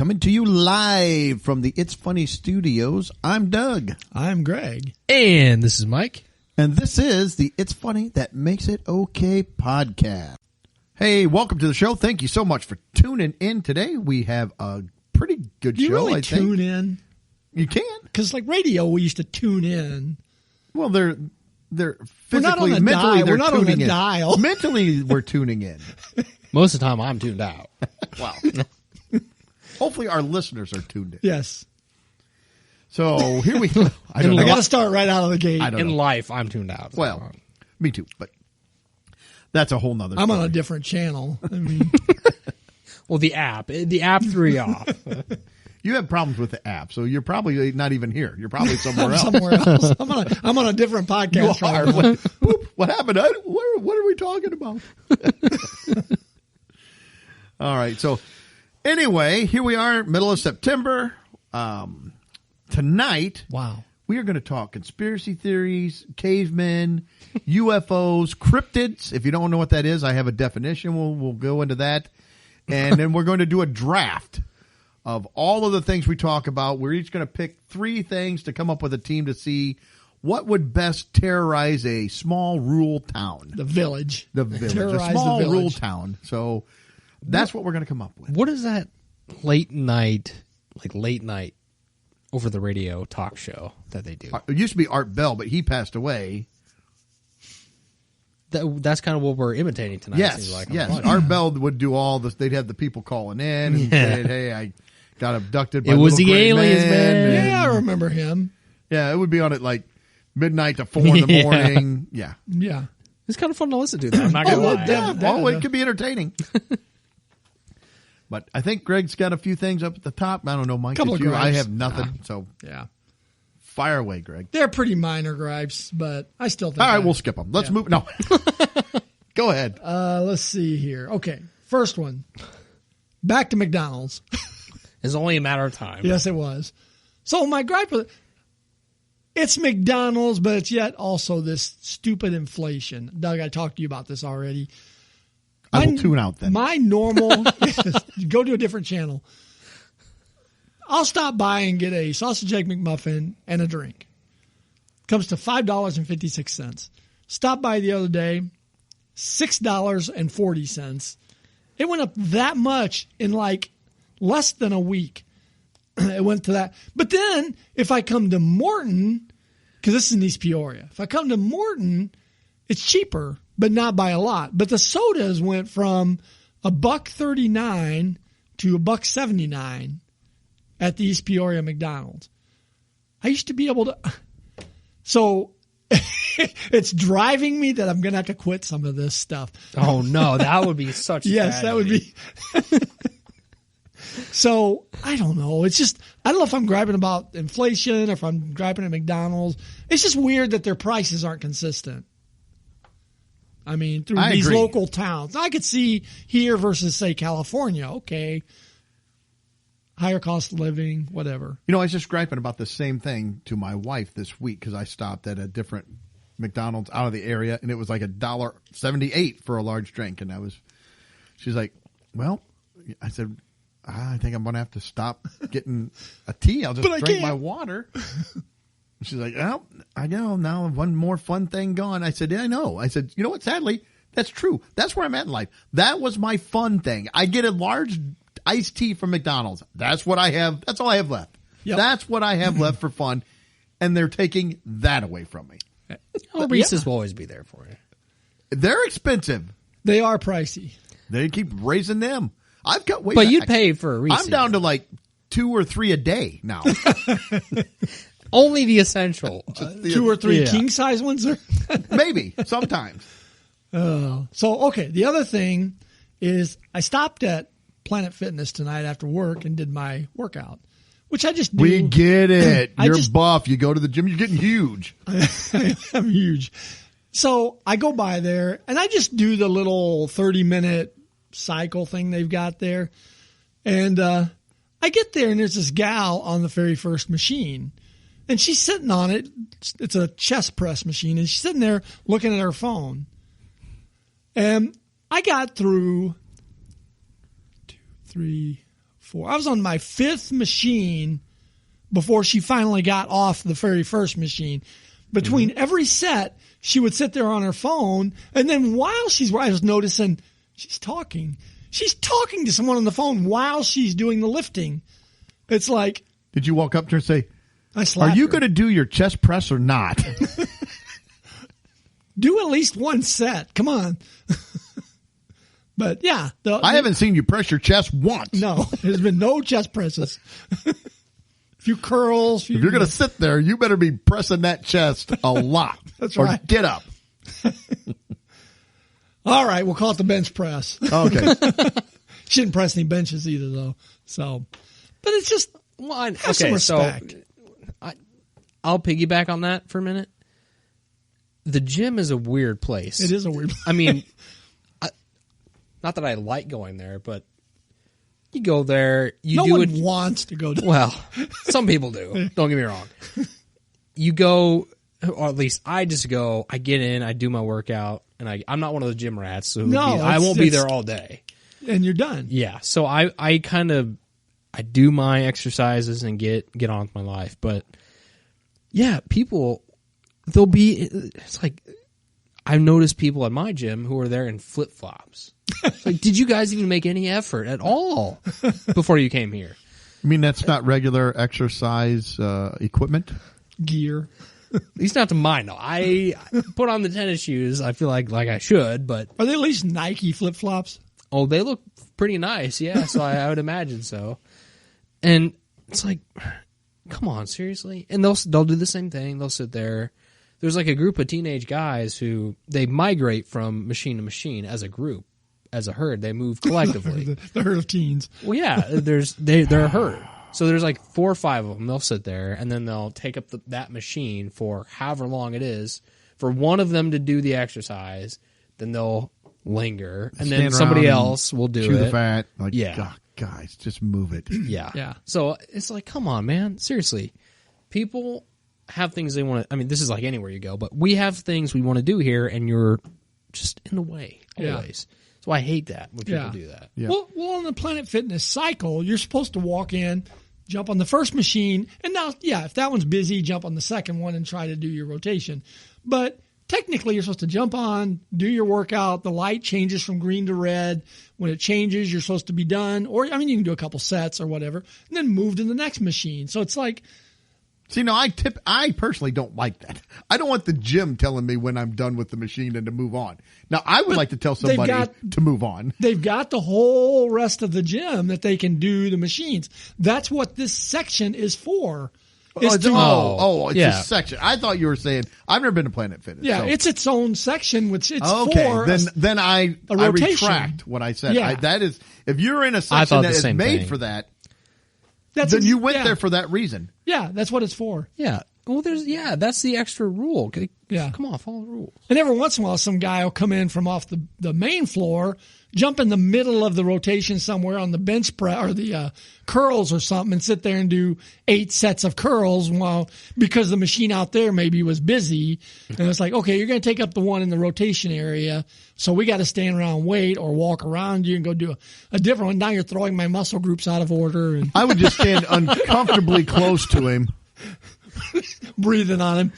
coming to you live from the It's Funny studios. I'm Doug. I'm Greg. And this is Mike. And this is the It's Funny That Makes It Okay podcast. Hey, welcome to the show. Thank you so much for tuning in today. We have a pretty good show, really I think. Tune in? You can. Because like radio, we used to tune in. Well, they're physically, we're not on the mentally, dial. they're We're not on tuning the in. dial. Mentally, we're tuning in. Most of the time, I'm tuned out. Wow. Hopefully, our listeners are tuned in. Yes. So here we go. I don't know. I got to start right out of the gate. I don't In know. life, I'm tuned out. Well, me too, but that's a whole nother I'm story. on a different channel. I mean, well, the app threw you off. You have problems with the app, so you're probably not even here. You're probably somewhere else. somewhere else. I'm on a different podcast. You are. Right now. What happened? What are we talking about? All right. So anyway, here we are, middle of September. Tonight, Wow. we are going to talk conspiracy theories, cavemen, UFOs, cryptids. If you don't know what that is, I have a definition. We'll go into that. And then we're going to do a draft of all of the things we talk about. We're each going to pick 3 things to come up with a team to see what would best terrorize a small rural town. The village. The village. Terrorize A small the village. rural town. So that's what we're going to come up with. What is that late night over the radio talk show that they do? It used to be Art Bell, but he passed away. That's kind of what we're imitating tonight. Yes, it seems like. yes. Art Bell would do all this. They'd have the people calling in and saying, hey, I got abducted by It was little the gray aliens, men. man. Yeah, I remember him. Yeah, it would be on at like midnight to 4 in the Yeah. morning. Yeah. Yeah. It's kind of fun to listen to, though. I'm not going to lie. yeah. It could be entertaining. But I think Greg's got a few things up at the top. I don't know, Mike. Couple Did of you? I gripes. have nothing. So Yeah. fire away, Greg. They're pretty minor gripes, but I still think. All right, we'll skip them. Let's move. No. Go ahead. Let's see here. Okay. First one. Back to McDonald's. It's only a matter of time. Yes, it was. So my gripe with it's McDonald's, but it's yet also this stupid inflation. Doug, I talked to you about this already. I will tune out then. My normal, go to a different channel. I'll stop by and get a sausage egg McMuffin and a drink. Comes to $5.56. Stopped by the other day, $6.40. It went up that much in like less than a week. It went to that. But then if I come to Morton, because this is in East Peoria, if I come to Morton, it's cheaper, but not by a lot. But the sodas went from $1.39 to $1.79 at the East Peoria McDonald's. I used to be able to. So it's driving me that I'm going to have to quit some of this stuff. Oh, no. That would be such Yes, that would be. So I don't know. It's just, I don't know if I'm griping about inflation or if I'm griping at McDonald's. It's just weird that their prices aren't consistent. I mean, through these agree. local towns. I could see here versus, say, California. Okay. Higher cost of living, whatever. You know, I was just griping about the same thing to my wife this week because I stopped at a different McDonald's out of the area, and it was like $1.78 for a large drink. And she's like, well, I said, I think I'm going to have to stop getting a tea. I'll just But I drink can't. my water. She's like, well, I know. Now one more fun thing gone. I said, yeah, I know. I said, you know what? Sadly, that's true. That's where I'm at in life. That was my fun thing. I get a large iced tea from McDonald's. That's what I have. That's all I have left. Yep. That's what I have left for fun. And they're taking that away from me. Oh, Reese's will always be there for you. They're expensive. They are pricey. They keep raising them. I've got way But back. you'd pay for a Reese's. I'm down to like 2 or 3 a day now. Only the essential. 2 or 3 Yeah. king size ones. Maybe sometimes. So, okay. The other thing is I stopped at Planet Fitness tonight after work and did my workout, which I just do. We get it. I You're just- buff. You go to the gym. You're getting huge. I'm huge. So I go by there and I just do the little 30-minute cycle thing they've got there. And I get there and there's this gal on the very first machine. And she's sitting on it. It's a chest press machine. And she's sitting there looking at her phone. And I got through 2, 3, 4. I was on my 5th machine before she finally got off the very first machine. Between every set, she would sit there on her phone, and then while I was noticing she's talking. She's talking to someone on the phone while she's doing the lifting. It's like, did you walk up to her and say, I slapped "Are you her. going to do your chest press or not?" Do at least one set. Come on. But yeah, I haven't seen you press your chest once. No, there's been no chest presses. Few curls. If you're going to sit there, you better be pressing that chest a lot. That's or right. Get up. All right, we'll call it the bench press. Okay. She didn't press any benches either, though. So, but it's just have some respect. So I'll piggyback on that for a minute. The gym is a weird place. It is a weird place. I mean, not that I like going there, but you go there. No one wants to go there. Well, some people do. Don't get me wrong. You go, or at least I just go. I get in, I do my workout, and I'm not one of those gym rats, so I won't be there all day. And you're done. Yeah, so I kind of do my exercises and get on with my life, but yeah, people it's like I've noticed people at my gym who are there in flip flops. Like, did you guys even make any effort at all before you came here? I mean, that's not regular exercise equipment? Gear. At least not to mine. No, I put on the tennis shoes. I feel like I should, but Are they at least Nike flip flops? oh, they look pretty nice. Yeah, so I would imagine so. And it's like, come on, seriously? And they'll do the same thing. They'll sit there. There's like a group of teenage guys who they migrate from machine to machine as a group, as a herd. They move collectively. the herd of teens. Well, yeah, they're a herd. So there's like 4 or 5 of them. They'll sit there, and then they'll take up that machine for however long it is for one of them to do the exercise. Then they'll linger, and then somebody else will do chew it. the fat. Like, yeah. God, guys, just move it. Yeah. Yeah. So it's like, come on, man. Seriously. People have things they want to, I mean, this is like anywhere you go, but we have things we want to do here, and you're just in the way always. So I hate that when people do that. Yeah. Well, on the Planet Fitness cycle, you're supposed to walk in, jump on the first machine, and now, if that one's busy, jump on the second one and try to do your rotation. But technically, you're supposed to jump on, do your workout. The light changes from green to red. When it changes, you're supposed to be done. Or, I mean, you can do a couple sets or whatever, and then move to the next machine. So it's like, See, no, I personally don't like that. I don't want the gym telling me when I'm done with the machine and to move on. Now, I would like to tell somebody to move on. They've got the whole rest of the gym that they can do the machines. That's what this section is for. It's yeah. a section. I thought you were saying, I've never been to Planet Fitness. Yeah, so. it's its own section, which it's okay, for. Then I rotation. retract what I said. Yeah. That is, if you're in a section that is made for that, then you went there for that reason. Yeah, that's what it's for. Yeah. Well, that's the extra rule. Yeah. Come on, follow the rules. And every once in a while, some guy will come in from off the main floor, jump in the middle of the rotation somewhere on the bench press or the curls or something, and sit there and do 8 sets of curls because the machine out there maybe was busy. And it's like, okay, you're going to take up the one in the rotation area, so we got to stand around and wait or walk around you and go do a different one. Now you're throwing my muscle groups out of order. And I would just stand uncomfortably close to him. breathing on him.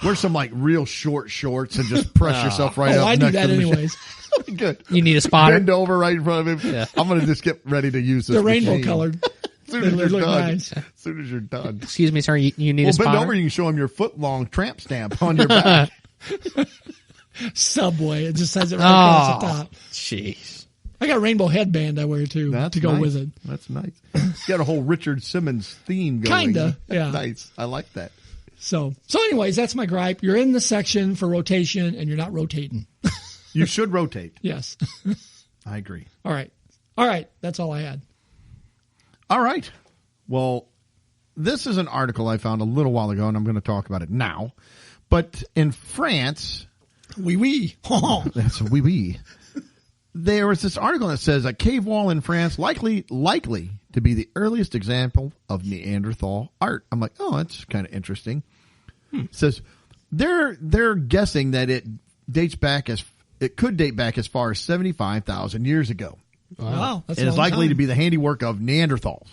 Wear some like real short shorts and just press yourself right up. I next do that to the anyways. Good. You need a spotter. Bend over right in front of him. Yeah. I'm going to just get ready to use this. They're rainbow machine. colored. As soon as you're look done. nice. As soon as you're done. Excuse me, sir. You need a Bend spotter. over. You can show him your foot long tramp stamp on your back. Subway. It just says it right across the top. Jeez. I got a rainbow headband I wear too to go nice. with it. That's nice. You got a whole Richard Simmons theme going. Kinda, yeah. Nice. I like that. So anyways, that's my gripe. You're in the section for rotation and you're not rotating. You should rotate. Yes. I agree. All right. That's all I had. All right. Well, this is an article I found a little while ago, and I'm going to talk about it now. But in France, that's a wee. There was this article that says a cave wall in France likely to be the earliest example of Neanderthal art. I'm like, oh, that's kind of interesting. It says they're guessing that it could date back as far as 75,000 years ago. Wow, that's and a it's long likely time. to be the handiwork of Neanderthals.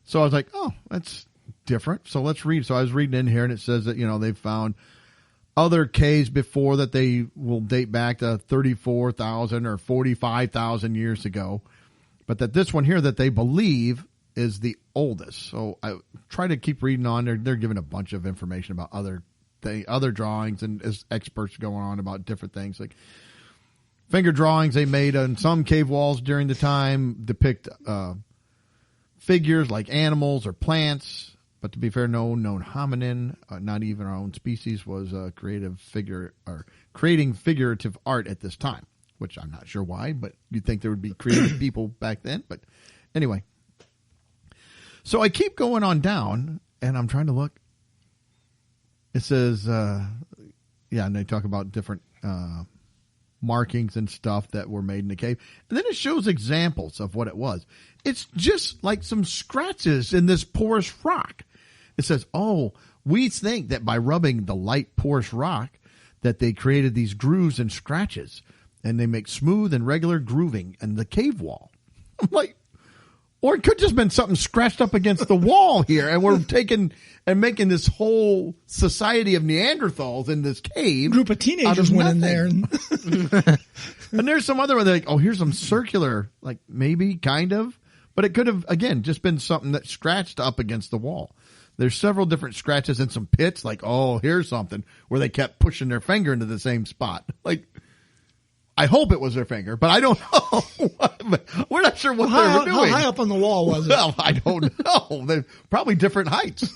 So I was like, oh, that's different. So let's read. So I was reading in here, and it says that, they've found other caves before that they will date back to 34,000 or 45,000 years ago. But that this one here that they believe is the oldest. So I try to keep reading on. They're giving a bunch of information about other drawings, and as experts going on about different things like finger drawings they made on some cave walls during the time depict figures like animals or plants. But to be fair, no known hominin, not even our own species, was a creative figure or creating figurative art at this time, which I'm not sure why, but you'd think there would be creative people back then. But anyway, so I keep going on down, and I'm trying to look. It says, and they talk about different markings and stuff that were made in the cave. And then it shows examples of what it was. It's just like some scratches in this porous rock. It says, oh, we think that by rubbing the light porous rock that they created these grooves and scratches, and they make smooth and regular grooving in the cave wall. I'm like, or it could just been something scratched up against the wall here, and we're taking and making this whole society of Neanderthals in this cave. Group of teenagers went in there. And there's some other one, they're like, oh, here's some circular, like maybe, kind of. But it could have, again, just been something that scratched up against the wall. There's several different scratches in some pits, like, oh, here's something, where they kept pushing their finger into the same spot. Like, I hope it was their finger, but I don't know. We're not sure what they were doing. How high up on the wall was it? Well, I don't know. They're probably different heights.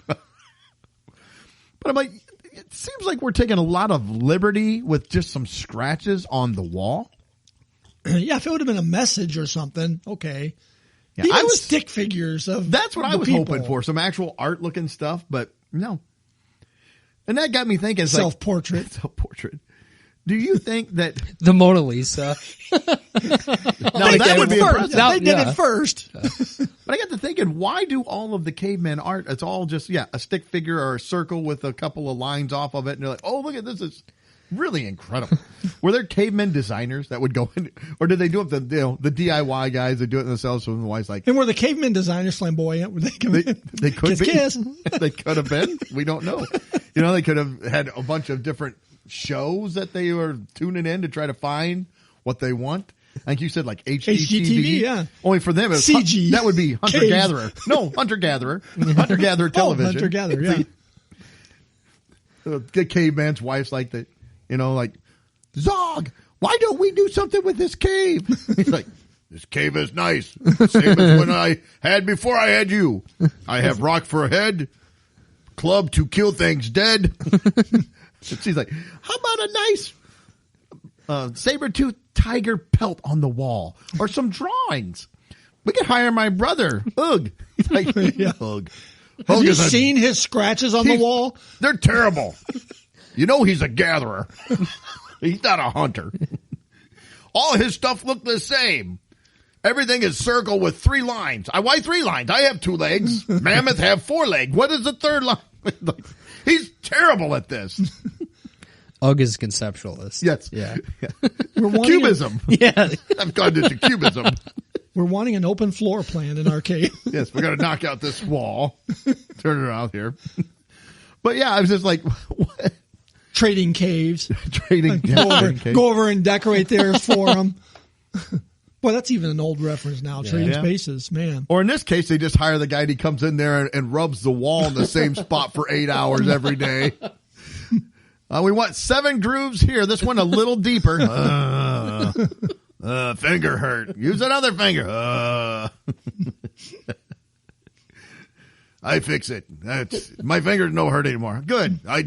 But I'm like, it seems like we're taking a lot of liberty with just some scratches on the wall. Yeah, if it would have been a message or something, okay. Yeah, Even stick figures of that's what I was people. hoping for, some actual art looking stuff, but no. And that got me thinking, self-portrait. Self-portrait. Do you think that the Mona Lisa? No, that would be impressive. They did it first. But I got to thinking, why do all of the caveman art? It's all just a stick figure or a circle with a couple of lines off of it, and they're like, oh, look at this! It's really incredible. Were there caveman designers that would go in, or did they do it the DIY guys that do it themselves? So the wife's like, and were the caveman designers flamboyant? Were they come in? They could kiss, be. Kiss. They could have been. We don't know. They could have had a bunch of different shows that they were tuning in to try to find what they want. Like you said, like HGTV. Yeah. Only for them, it's CG. That would be hunter-gatherer. No, hunter-gatherer. Hunter-gatherer television. Hunter-gatherer, yeah. The caveman's wife's like that, like, Zog, why don't we do something with this cave? He's like, this cave is nice. Same as when I had before I had you. I have rock for a head, club to kill things dead. She's like, how about a nice saber-toothed tiger pelt on the wall or some drawings? We could hire my brother, Ugh. He's like, Ugh. Have you seen his scratches on the wall? They're terrible. He's a gatherer. He's not a hunter. All his stuff looked the same. Everything is circle with 3 lines. Why 3 lines? I have 2 legs. Mammoth have 4 legs. What is the third line? He's terrible at this. Ugg is conceptualist. Yes. Yeah. Cubism. Yeah. I've gone into cubism. We're wanting an open floor plan in our cave. Yes, we got to knock out this wall. Turn it around here. But yeah, I was just like, what? Trading caves. Trading caves. Go over and decorate theirs for them. Boy, that's even an old reference now. Trading spaces, man. Or in this case, they just hire the guy and he comes in there and rubs the wall in the same spot for 8 hours every day. We want 7 grooves here. This one a little deeper. Finger hurt. Use another finger. I fix it. My finger's no hurt anymore. Good. I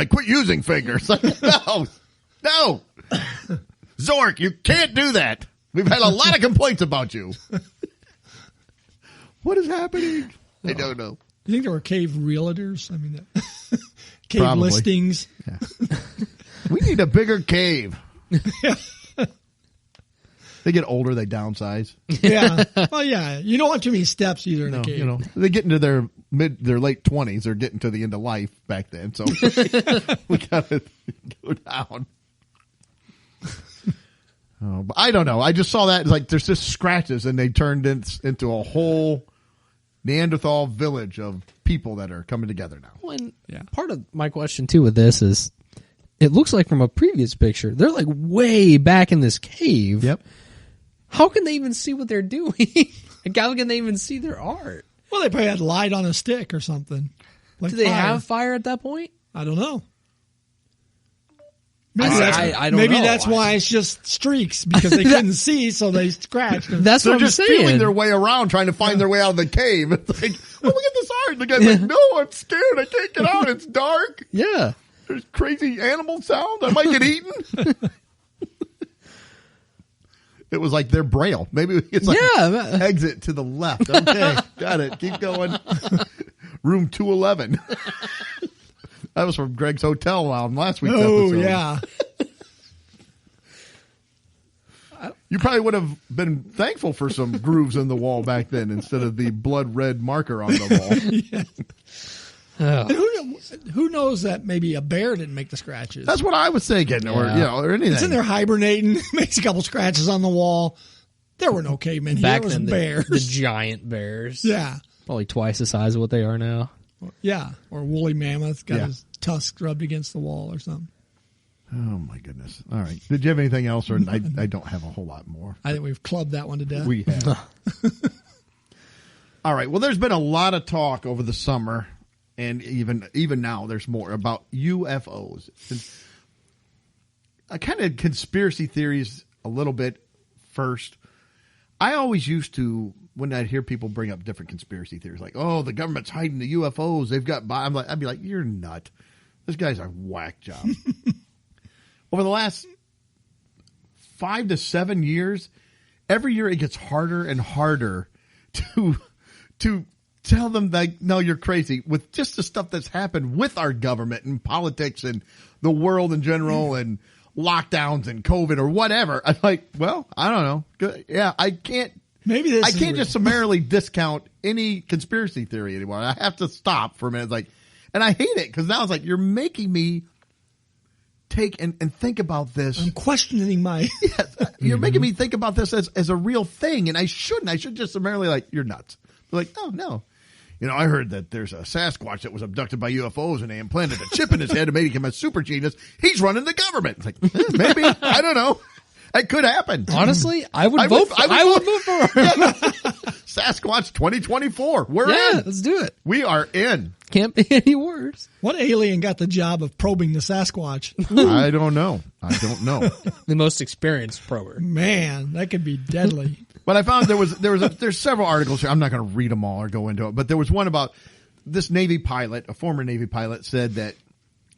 quit using fingers. No. Zork, you can't do that. We've had a lot of complaints about you. What is happening? I don't know. You think there were cave realtors? I mean, cave Probably. listings. Yeah. We need a bigger cave. They get older, they downsize. Yeah. Well, yeah. You don't want too many steps either in a cave. They get into their late 20s. They're getting to the end of life back then. So we got to go down. Oh, but I don't know. I just saw that like there's just scratches, and they turned into a whole Neanderthal village of people that are coming together now. Well, part of my question too with this is, it looks like from a previous picture they're like way back in this cave. Yep. How can they even see what they're doing? Like, how can they even see their art? Well, they probably had light on a stick or something. Like Do they fire. have fire at that point? I don't know. I don't maybe know. that's why it's just streaks, because they couldn't see, so they scratched. That's They're what I'm just saying. feeling their way around, trying to find their way out of the cave. It's like, oh, look at this art. The guy's like, no, I'm scared. I can't get out. It's dark. Yeah. There's crazy animal sounds. I might get eaten. It was like their braille. Maybe it's like exit to the left. Okay, got it. Keep going. Room 211. That was from Greg's Hotel on last week's episode. Oh, yeah. You probably would have been thankful for some grooves in the wall back then instead of the blood red marker on the wall. And who knows that maybe a bear didn't make the scratches? That's what I was thinking, or or anything. It's in there hibernating, makes a couple scratches on the wall. There were no cavemen here. Back It was then, bears. the giant bears. Yeah. Probably twice the size of what they are now. Yeah. Or woolly mammoth got his tusks rubbed against the wall or something. Oh, my goodness. All right. Did you have anything else? Or I don't have a whole lot more. I think we've clubbed that one to death. We have. All right. Well, there's been a lot of talk over the summer, and even now there's more about UFOs. I kind of conspiracy theories a little bit first. I always used to, when I'd hear people bring up different conspiracy theories, like, oh, the government's hiding the UFOs. They've got, I'd be like, you're nut. This guy's a whack job. Over the last 5 to 7 years, every year it gets harder and harder to tell them that, no, you're crazy, with just the stuff that's happened with our government and politics and the world in general and lockdowns and COVID or whatever. I'm like, well, I don't know. Good. Yeah, I can't just summarily discount any conspiracy theory anymore. I have to stop for a minute. It's like, and I hate it because now it's like, you're making me take and think about this. I'm questioning my... Yes, you're making me think about this as a real thing, and I shouldn't. I should just summarily like, you're nuts. They're like, oh, no. You know, I heard that there's a Sasquatch that was abducted by UFOs and they implanted a chip in his head and made him a super genius. He's running the government. It's like, maybe. I don't know. That could happen. Honestly, I would vote for it. Sasquatch 2024. We're in. Let's do it. We are in. Can't be any worse. What alien got the job of probing the Sasquatch? I don't know. The most experienced prober. Man, that could be deadly. But I found there's several articles here. I'm not going to read them all or go into it, but there was one about this Navy pilot, a former Navy pilot, said that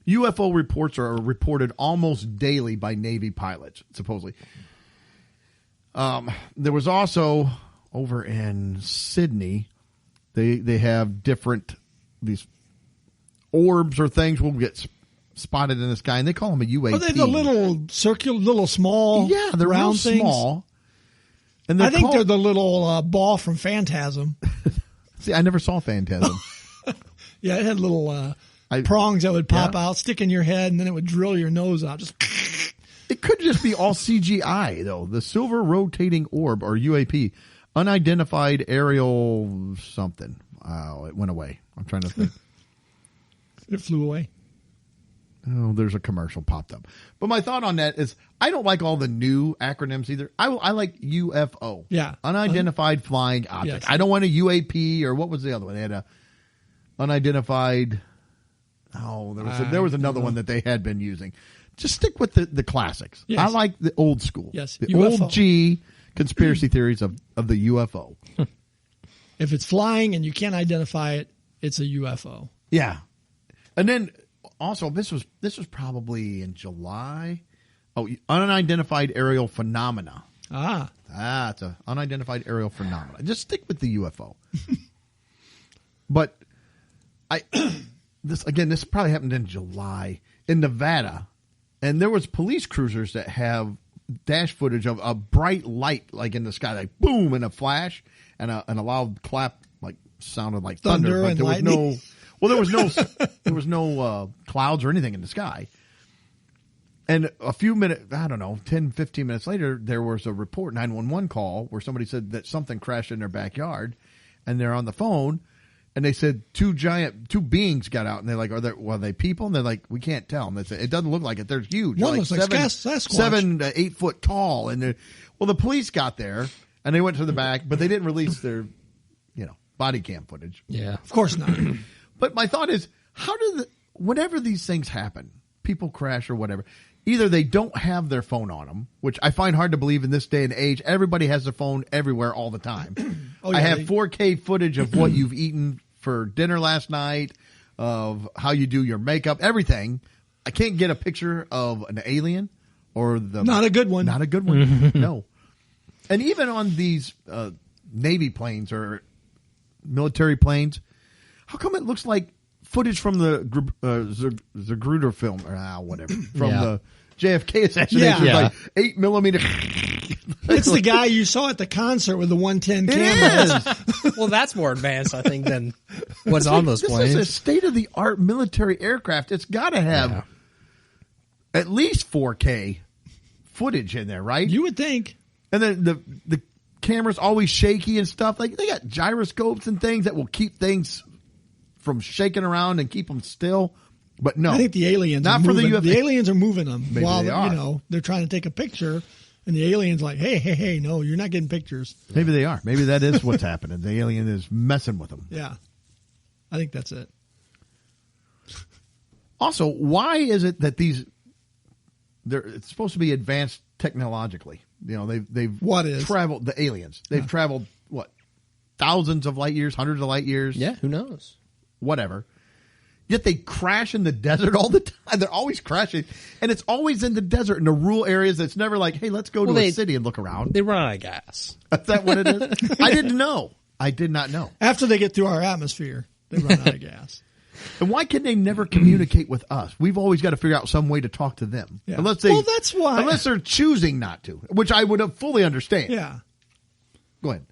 UFO reports are reported almost daily by Navy pilots, supposedly. There was also over in Sydney, they have these orbs or things will get spotted in the sky, and they call them a UAP. Are they the little circular, little small, yeah, they're round real things? small. And I think they're the little ball from Phantasm. See, I never saw Phantasm. Yeah, it had little prongs that would pop out, stick in your head, and then it would drill your nose out. Just it could just be all CGI, though. The Silver Rotating Orb, or UAP, Unidentified Aerial something. Oh, it went away. I'm trying to think. It flew away. Oh, there's a commercial popped up. But my thought on that is I don't like all the new acronyms either. I like UFO. Yeah. Unidentified Flying Object. Yes. I don't want a UAP, or what was the other one? They had a unidentified. Oh, there was another one that they had been using. Just stick with the classics. Yes. I like the old school. Yes. The UFO. old G conspiracy theories of the UFO. If it's flying and you can't identify it, it's a UFO. Yeah. And then also this was probably in July. Oh, unidentified aerial phenomena. It's an unidentified aerial phenomena. Just stick with the UFO. But this probably happened in July in Nevada, and there was police cruisers that have dash footage of a bright light like in the sky, like boom, and a flash, and a loud clap, like sounded like thunder, but there was lightning. there was no clouds or anything in the sky. And a few minutes, I don't know, 10, 15 minutes later, there was a report, 911 call, where somebody said that something crashed in their backyard, and they're on the phone, and they said two beings got out, and they're like, are they people? And they're like, we can't tell. And they said, it doesn't look like it. They're huge. One They're looks like Sasquatch. 7 to 8 foot tall. And the police got there, and they went to the back, but they didn't release their, body cam footage. Yeah. Of course not. But my thought is, whenever these things happen, people crash or whatever, either they don't have their phone on them, which I find hard to believe in this day and age. Everybody has their phone everywhere all the time. I have 4K footage of what you've eaten for dinner last night, of how you do your makeup, everything. I can't get a picture of an alien or not a good one. Not a good one. No. And even on these Navy planes or military planes, how come it looks like footage from the Zapruder film or whatever from the JFK assassination, Yeah. like 8 millimeter. It's the guy you saw at the concert with the 110 camera. Well, that's more advanced, I think, than what's on those planes. This is a state-of-the-art military aircraft. It's got to have at least 4K footage in there, right? You would think. And then the camera's always shaky and stuff. Like, they got gyroscopes and things that will keep things from shaking around and keep them still. But no, I think the aliens not are for moving. the UFO. The aliens are moving them Maybe while they are. they're trying to take a picture, and the aliens like, hey, no, you're not getting pictures. Maybe they are. Maybe that is what's happening. The alien is messing with them. Yeah, I think that's it. Also, why is it that it's supposed to be advanced technologically? They've What is? traveled, the aliens. They've traveled thousands of light years, hundreds of light years. Yeah, who knows? Whatever. Yet they crash in the desert all the time. They're always crashing. And it's always in the desert, in the rural areas. It's never like, hey, let's go to a city and look around. They run out of gas. Is that what it is? I didn't know. I did not know. After they get through our atmosphere, they run out of gas. And why can they never communicate with us? We've always got to figure out some way to talk to them. Yeah. Unless that's why. Unless they're choosing not to, which I would fully understand. Yeah. Go ahead.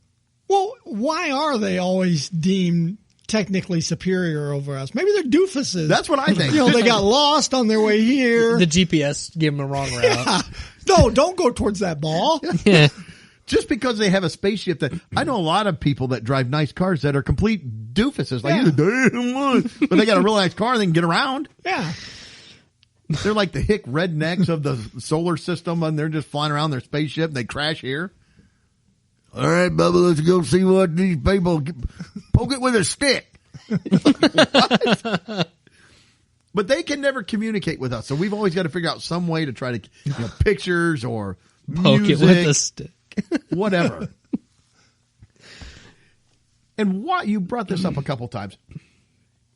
Well, why are they always deemed technically superior over us? Maybe they're doofuses. That's what I think. They got lost on their way here. The GPS gave them a wrong route. Yeah. No, don't go towards that ball. Yeah. Just because they have a spaceship I know a lot of people that drive nice cars that are complete doofuses. Like, but they got a real nice car, they can get around. Yeah. They're like the hick rednecks of the solar system, and they're just flying around their spaceship and they crash here. All right, Bubba, let's go see what these people poke it with a stick. What? But they can never communicate with us, so we've always got to figure out some way to try to pictures or Poke music, it with a stick. whatever. And what you brought this up a couple times.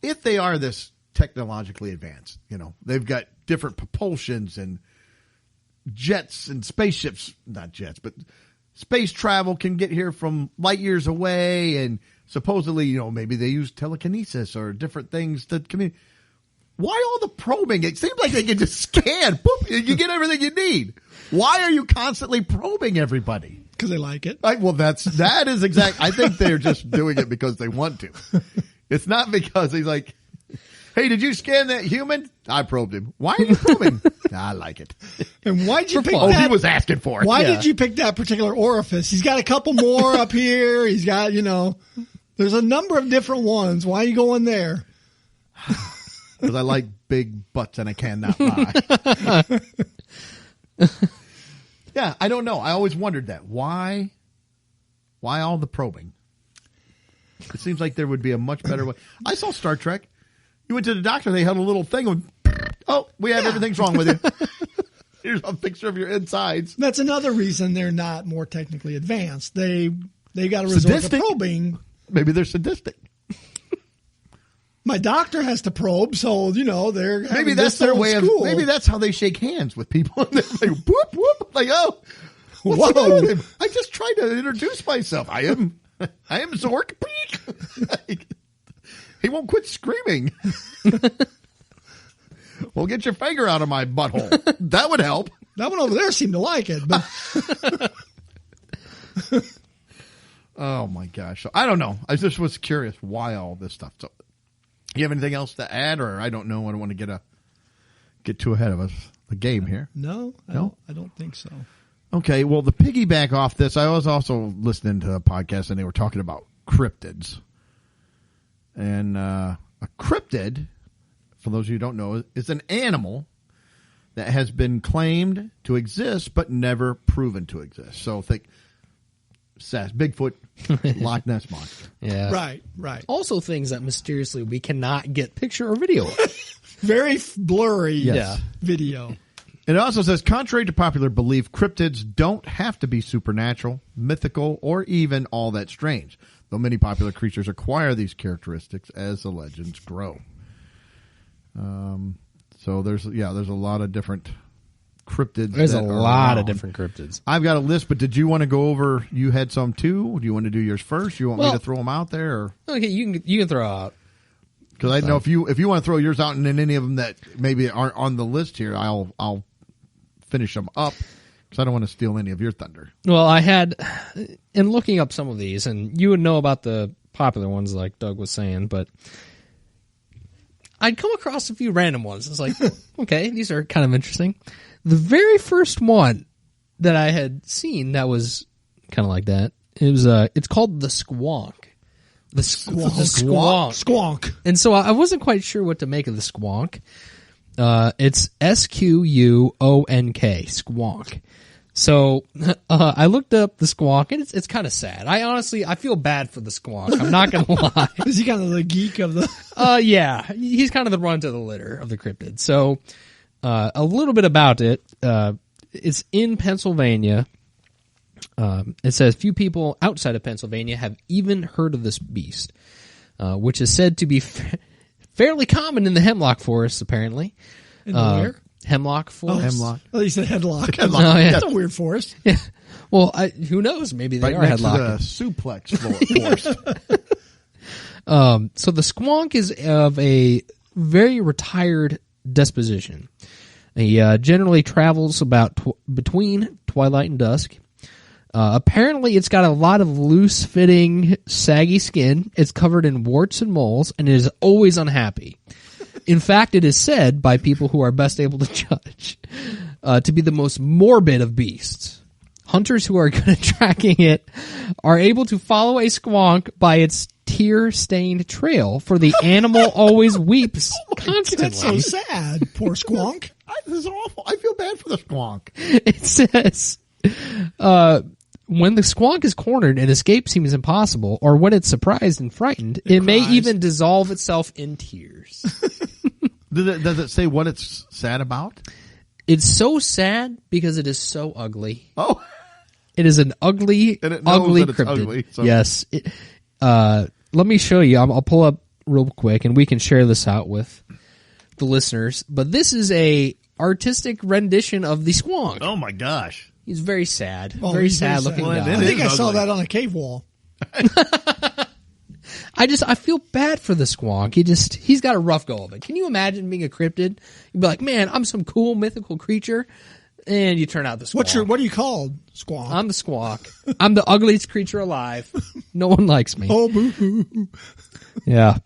If they are this technologically advanced, they've got different propulsions and jets and spaceships, not jets, but space travel can get here from light years away, and supposedly, maybe they use telekinesis or different things to communicate. Why all the probing? It seems like they can just scan. Boop, you get everything you need. Why are you constantly probing everybody? Because they like it. Well, that is exact. I think they're just doing it because they want to. It's not because he's like, hey, did you scan that human? I probed him. Why are you probing? I like it. And why'd you pick Oh, that? he was asking for it. Why Yeah. did you pick that particular orifice? He's got a couple more up here. He's got, there's a number of different ones. Why are you going there? Because I like big butts and I cannot lie. Yeah, I don't know. I always wondered that. Why all the probing? It seems like there would be a much better way. I saw Star Trek. You went to the doctor, they had a little thing with, we have everything's wrong with you. Here's a picture of your insides. That's another reason they're not more technically advanced. They got to resort Sadistic? to probing. Maybe they're sadistic. My doctor has to probe, so they're having Maybe that's this their old way school. Maybe that's how they shake hands with people. They're like, whoop, whoop. Like, what's Whoa. the matter with him? I just tried to introduce myself. I am Zork. He won't quit screaming. Well, get your finger out of my butthole. That would help. That one over there seemed to like it, but Oh my gosh. So, I don't know. I just was curious why all this stuff. So, you have anything else to add, or I don't know. I don't want to get too ahead of us. the game here. No, No? I don't think so. Okay, well, the piggyback off this, I was also listening to a podcast, and they were talking about cryptids. And a cryptid, for those of you who don't know, is an animal that has been claimed to exist but never proven to exist. So think Bigfoot, Loch Ness Monster. Yeah. Right. Also things that mysteriously we cannot get picture or video of. Very blurry Yes. video. It also says, contrary to popular belief, cryptids don't have to be supernatural, mythical, or even all that strange, though many popular creatures acquire these characteristics as the legends grow. So there's a lot of different cryptids. There's a that are lot around. of different cryptids. I've got a list, but did you want to go over? You had some too. Do you want to do yours first? You want me Well- to throw them out there? Or? Okay, you can throw out. Because I know if you want to throw yours out, and then any of them that maybe aren't on the list here, I'll finish them up because I don't want to steal any of your thunder. Well, I had in looking up some of these, and you would know about the popular ones, like Doug was saying, but I'd come across a few random ones. It's like, okay, these are kind of interesting. The very first one that I had seen that was kind of like that, it was it's called the squonk. The squonk. Squonk. And so I wasn't quite sure what to make of the squonk. It's SQUONK, squonk. So I looked up the squonk, and it's kind of sad. I feel bad for the squonk. I'm not gonna lie. Is he kind of the geek of the? Yeah, he's kind of the runt of the litter of the cryptid. So a little bit about it. It's in Pennsylvania. It says few people outside of Pennsylvania have even heard of this beast, which is said to be fairly common in the hemlock forests, apparently. In the where? Hemlock forest. Hemlock. Oh, you said headlock. Oh, yeah. That's a weird forest. Yeah. Well, who knows? Maybe they Right are next to headlock. the suplex forest. So the squonk is of a very retired disposition. He generally travels about between twilight and dusk. Apparently, it's got a lot of loose-fitting, saggy skin. It's covered in warts and moles, and it is always unhappy. In fact, it is said by people who are best able to judge to be the most morbid of beasts. Hunters who are good at tracking it are able to follow a squonk by its tear-stained trail, for the animal always weeps constantly. That's so sad. Poor squonk. This is awful. I feel bad for the squonk. It says, when the squonk is cornered and escape seems impossible, or when it's surprised and frightened, it may cries. even dissolve itself in tears. Does it say what it's sad about? It's so sad because it is so ugly. Oh, It is an ugly, And it knows ugly that it's cryptid. ugly, so- Yes. Let me show you. I'll pull up real quick, and we can share this out with the listeners. But this is a artistic rendition of the squonk. oh my gosh. He's very sad. Oh, very he's very sad looking sad. Well, guy. it I think I is saw ugly. that on a cave wall. I feel bad for the squonk. He's got a rough go of it. Can you imagine being a cryptid? You'd be like, man, I'm some cool mythical creature, and you turn out the squonk. What are you called? Squonk. I'm the squonk. I'm the ugliest creature alive. No one likes me. Oh, boo-hoo. Yeah.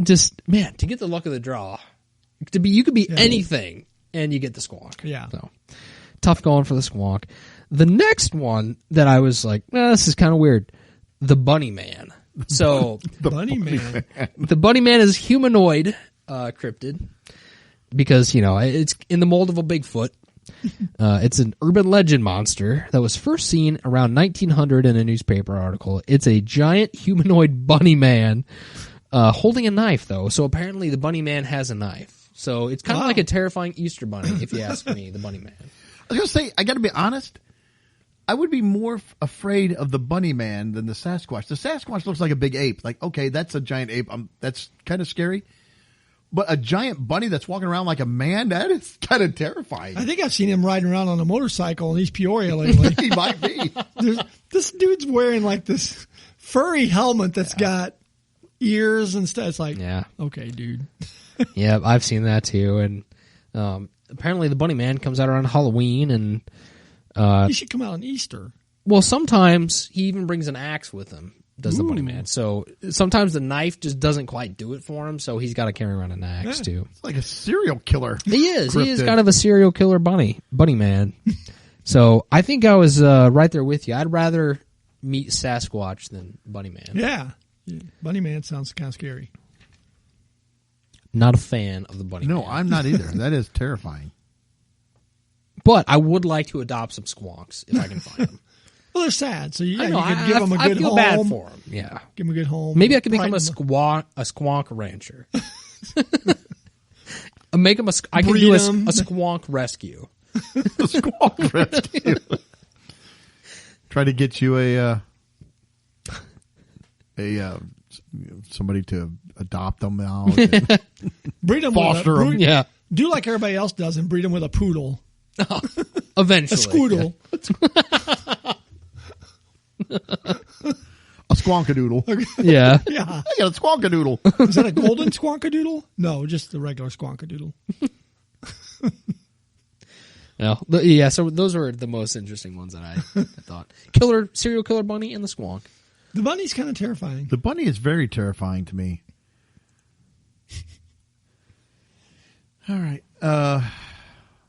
Just, man, to get the luck of the draw. You could be anything, and you get the squonk. Yeah. So, tough going for the squonk. The next one that I was like, this is kind of weird. The Bunny Man. So, Bunny man. the Bunny Man is humanoid cryptid because, it's in the mold of a Bigfoot. It's an urban legend monster that was first seen around 1900 in a newspaper article. It's a giant humanoid bunny man holding a knife, though. So apparently the Bunny Man has a knife. So it's kind of like a terrifying Easter bunny, if you ask me, the Bunny Man. I was going to say, I got to be honest. I would be more afraid of the Bunny Man than the Sasquatch. The Sasquatch looks like a big ape. Like, okay, that's a giant ape. That's kind of scary. But a giant bunny that's walking around like a man, that is kind of terrifying. I think I've seen him riding around on a motorcycle in East Peoria lately. He might be. This dude's wearing like this furry helmet that's got ears and stuff. It's like, Yeah. okay, dude. Yeah, I've seen that too. And apparently the Bunny Man comes out around Halloween. And He should come out on Easter. well, sometimes he even brings an axe with him. does the bunny man. So sometimes the knife just doesn't quite do it for him, so he's got to carry around an axe too. It's like a serial killer. He is. Cryptid. He is kind of a serial killer bunny man. So I think I was right there with you. I'd rather meet Sasquatch than bunny man. Yeah. Bunny man sounds kind of scary. Not a fan of the bunny man. No, I'm not either. That is terrifying. But I would like to adopt some squonks if I can find them. Well, they're sad, so you I know, could give them a good I feel home. bad for them. Yeah. Give them a good home. Maybe I could become a Pride squonk rancher. Make them I can do a squonk rescue. The squawk rescue. Try to get you a somebody to adopt them out. And breed them foster with a, them. Yeah. Do like everybody else does and breed them with a poodle. Eventually. A scoodle. A squonkadoodle. Yeah. Yeah. I got a squonkadoodle. Is that a golden squonkadoodle? No, just the regular squonkadoodle. No. Yeah, so those were the most interesting ones that I thought. Serial killer bunny and the squonk. The bunny's kind of terrifying. The bunny is very terrifying to me. All right.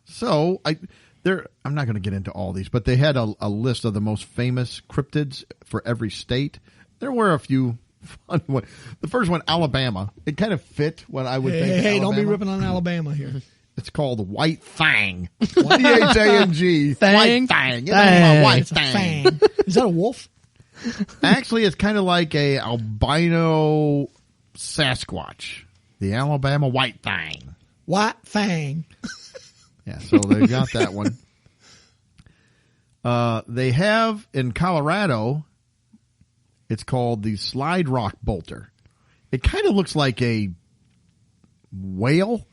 So I'm not going to get into all these, but they had a list of the most famous cryptids for every state. There were a few fun ones. The first one, Alabama. It kind of fit what I would think. Hey, don't be ripping on Alabama here. It's called White Fang. T-H-A-N-G. Fang? White Fang. You know my White It's a Fang. fang. Is that a wolf? Actually, it's kind of like a albino Sasquatch. The Alabama White Fang. White fang. Yeah, so they got that one. They have in Colorado, it's called the Slide Rock Bolter. It kind of looks like a whale.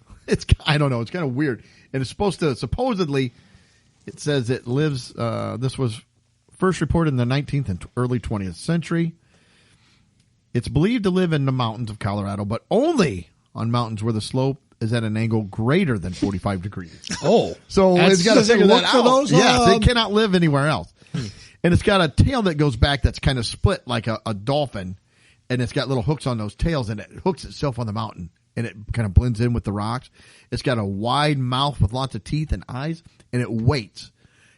I don't know. It's kind of weird. And it's supposedly, it says it lives, this was first reported in the 19th and early 20th century. It's believed to live in the mountains of Colorado, but only on mountains where the slope is at an angle greater than 45 degrees. Oh. So it's got to does it figure look that for out. those, Yes, it cannot live anywhere else. And it's got a tail that goes back that's kind of split like a dolphin. And it's got little hooks on those tails, and it hooks itself on the mountain. And it kind of blends in with the rocks. It's got a wide mouth with lots of teeth and eyes, and it waits.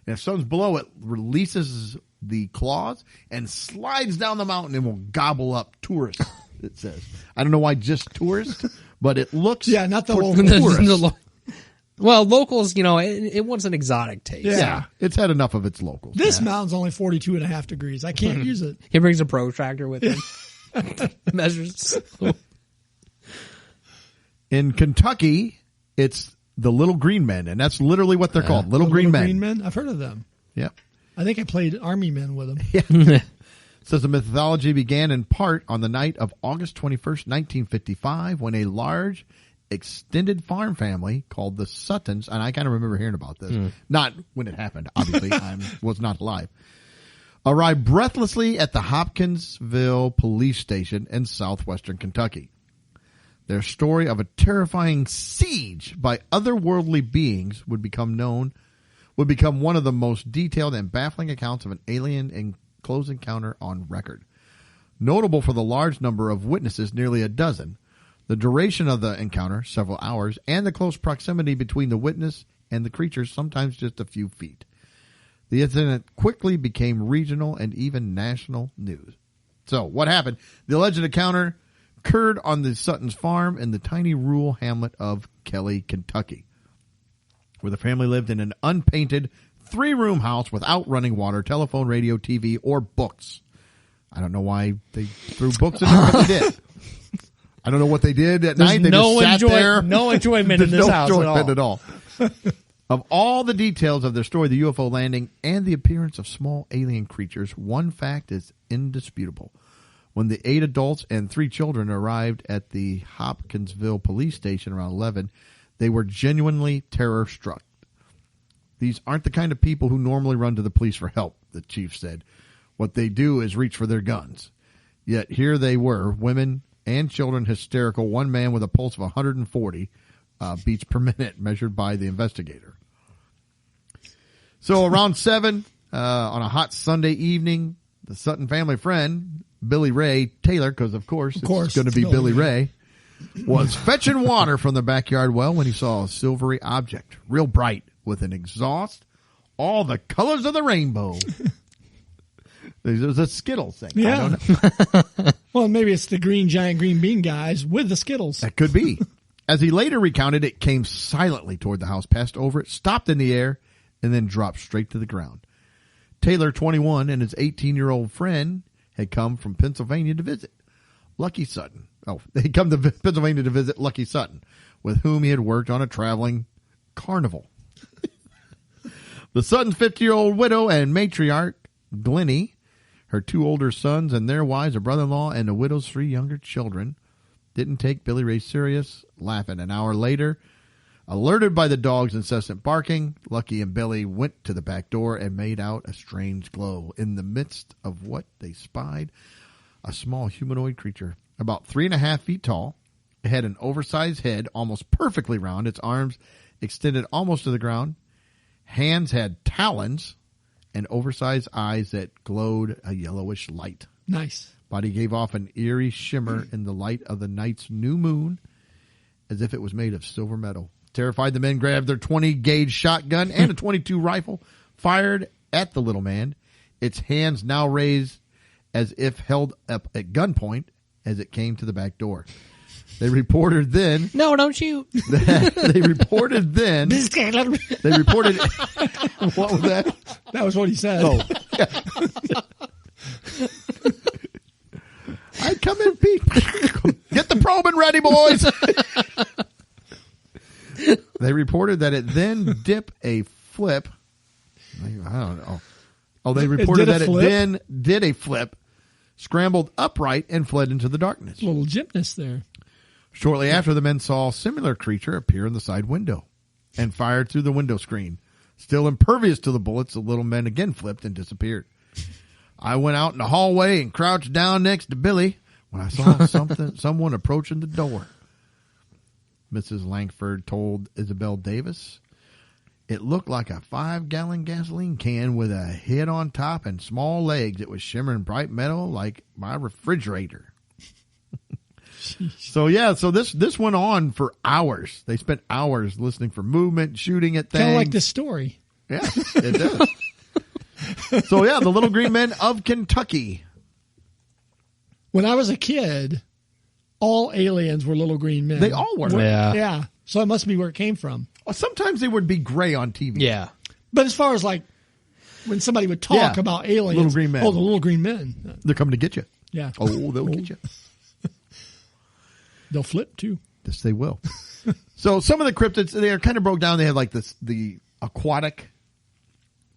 And if something's below, it releases the claws and slides down the mountain and will gobble up tourists, it says. I don't know why just tourists, but it looks... Yeah, not the for local tourists. Well, locals, it wants an exotic taste. Yeah, it's had enough of its locals. This mountain's only 42.5 degrees. I can't use it. He brings a protractor with him. Measures. In Kentucky, it's the Little Green Men, and that's literally what they're called, Little Green Men. Green men? I've heard of them. Yep. I think I played Army Men with them. Yeah. Says the mythology began in part on the night of August 21st, 1955, when a large extended farm family called the Suttons, and I kind of remember hearing about this, not when it happened, obviously, I was not alive, arrived breathlessly at the Hopkinsville police station in southwestern Kentucky. Their story of a terrifying siege by otherworldly beings would become one of the most detailed and baffling accounts of an alien and close encounter on record. Notable for the large number of witnesses, nearly a dozen, the duration of the encounter, several hours, and the close proximity between the witness and the creatures, sometimes just a few feet. The incident quickly became regional and even national news. So, what happened? The alleged encounter occurred on the Sutton's farm in the tiny rural hamlet of Kelly, Kentucky, where the family lived in an unpainted 3-room house without running water, telephone, radio, TV, or books. I don't know why they threw books in there, but they did. I don't know what they did at night. They just sat there. No enjoyment in There's this no house enjoyment at all. Of all the details of their story, the UFO landing, and the appearance of small alien creatures, one fact is indisputable. When the 8 adults and 3 children arrived at the Hopkinsville police station around 11, they were genuinely terror-struck. These aren't the kind of people who normally run to the police for help, the chief said. What they do is reach for their guns. Yet here they were, women and children hysterical, one man with a pulse of 140 beats per minute measured by the investigator. So around 7 on a hot Sunday evening, the Sutton family friend Billy Ray Taylor, because of course it's going to be it's Billy Ray, was fetching water from the backyard well when he saw a silvery object, real bright, with an exhaust, all the colors of the rainbow. It was a Skittles thing. Yeah. I don't know. Well, maybe it's the giant green bean guys with the Skittles. That could be. As he later recounted, it came silently toward the house, passed over it, stopped in the air, and then dropped straight to the ground. Taylor, 21, and his 18-year-old friend had come from Pennsylvania to visit Lucky Sutton. Oh, they'd come to Pennsylvania to visit Lucky Sutton, with whom he had worked on a traveling carnival. The Sutton's 50-year-old widow and matriarch, Glennie, her 2 older sons and their wives, a brother-in-law, and the widow's 3 younger children, didn't take Billy Ray serious, laughing. An hour later, alerted by the dog's incessant barking, Lucky and Billy went to the back door and made out a strange glow. In the midst of what they spied, a small humanoid creature, about 3.5 feet tall. It had an oversized head, almost perfectly round. Its arms extended almost to the ground. Hands had talons and oversized eyes that glowed a yellowish light. Nice. Body gave off an eerie shimmer in the light of the night's new moon, as if it was made of silver metal. Terrified, the men grabbed their 20-gauge shotgun and a .22 rifle, fired at the little man, its hands now raised as if held up at gunpoint as it came to the back door. They reported then. No, don't shoot. They reported then. They reported. What was that? That was what he said. Oh. Yeah. I come in, Pete. Get the probing ready, boys. They reported that it then did a flip. I don't know. Oh, they reported that it then did a flip, scrambled upright, and fled into the darkness. Little gymnast there. Shortly after, the men saw a similar creature appear in the side window and fired through the window screen. Still impervious to the bullets, the little men again flipped and disappeared. I went out in the hallway and crouched down next to Billy when I saw someone approaching the door. Mrs. Langford told Isabel Davis. It looked like a 5-gallon gasoline can with a head on top and small legs. It was shimmering bright metal like my refrigerator. So this went on for hours. They spent hours listening for movement, shooting at things. Kind of like this story. Yeah, it does. So the Little Green Men of Kentucky. When I was a kid, all aliens were little green men. They all were. Yeah. So it must be where it came from. Well, sometimes they would be gray on TV. Yeah. But as far as like when somebody would talk about aliens. Little green men. Oh, the little green men. They're coming to get you. Yeah. Oh, they'll get you. They'll flip too. Yes, they will. So some of the cryptids, they are kind of broke down. They have like the aquatic.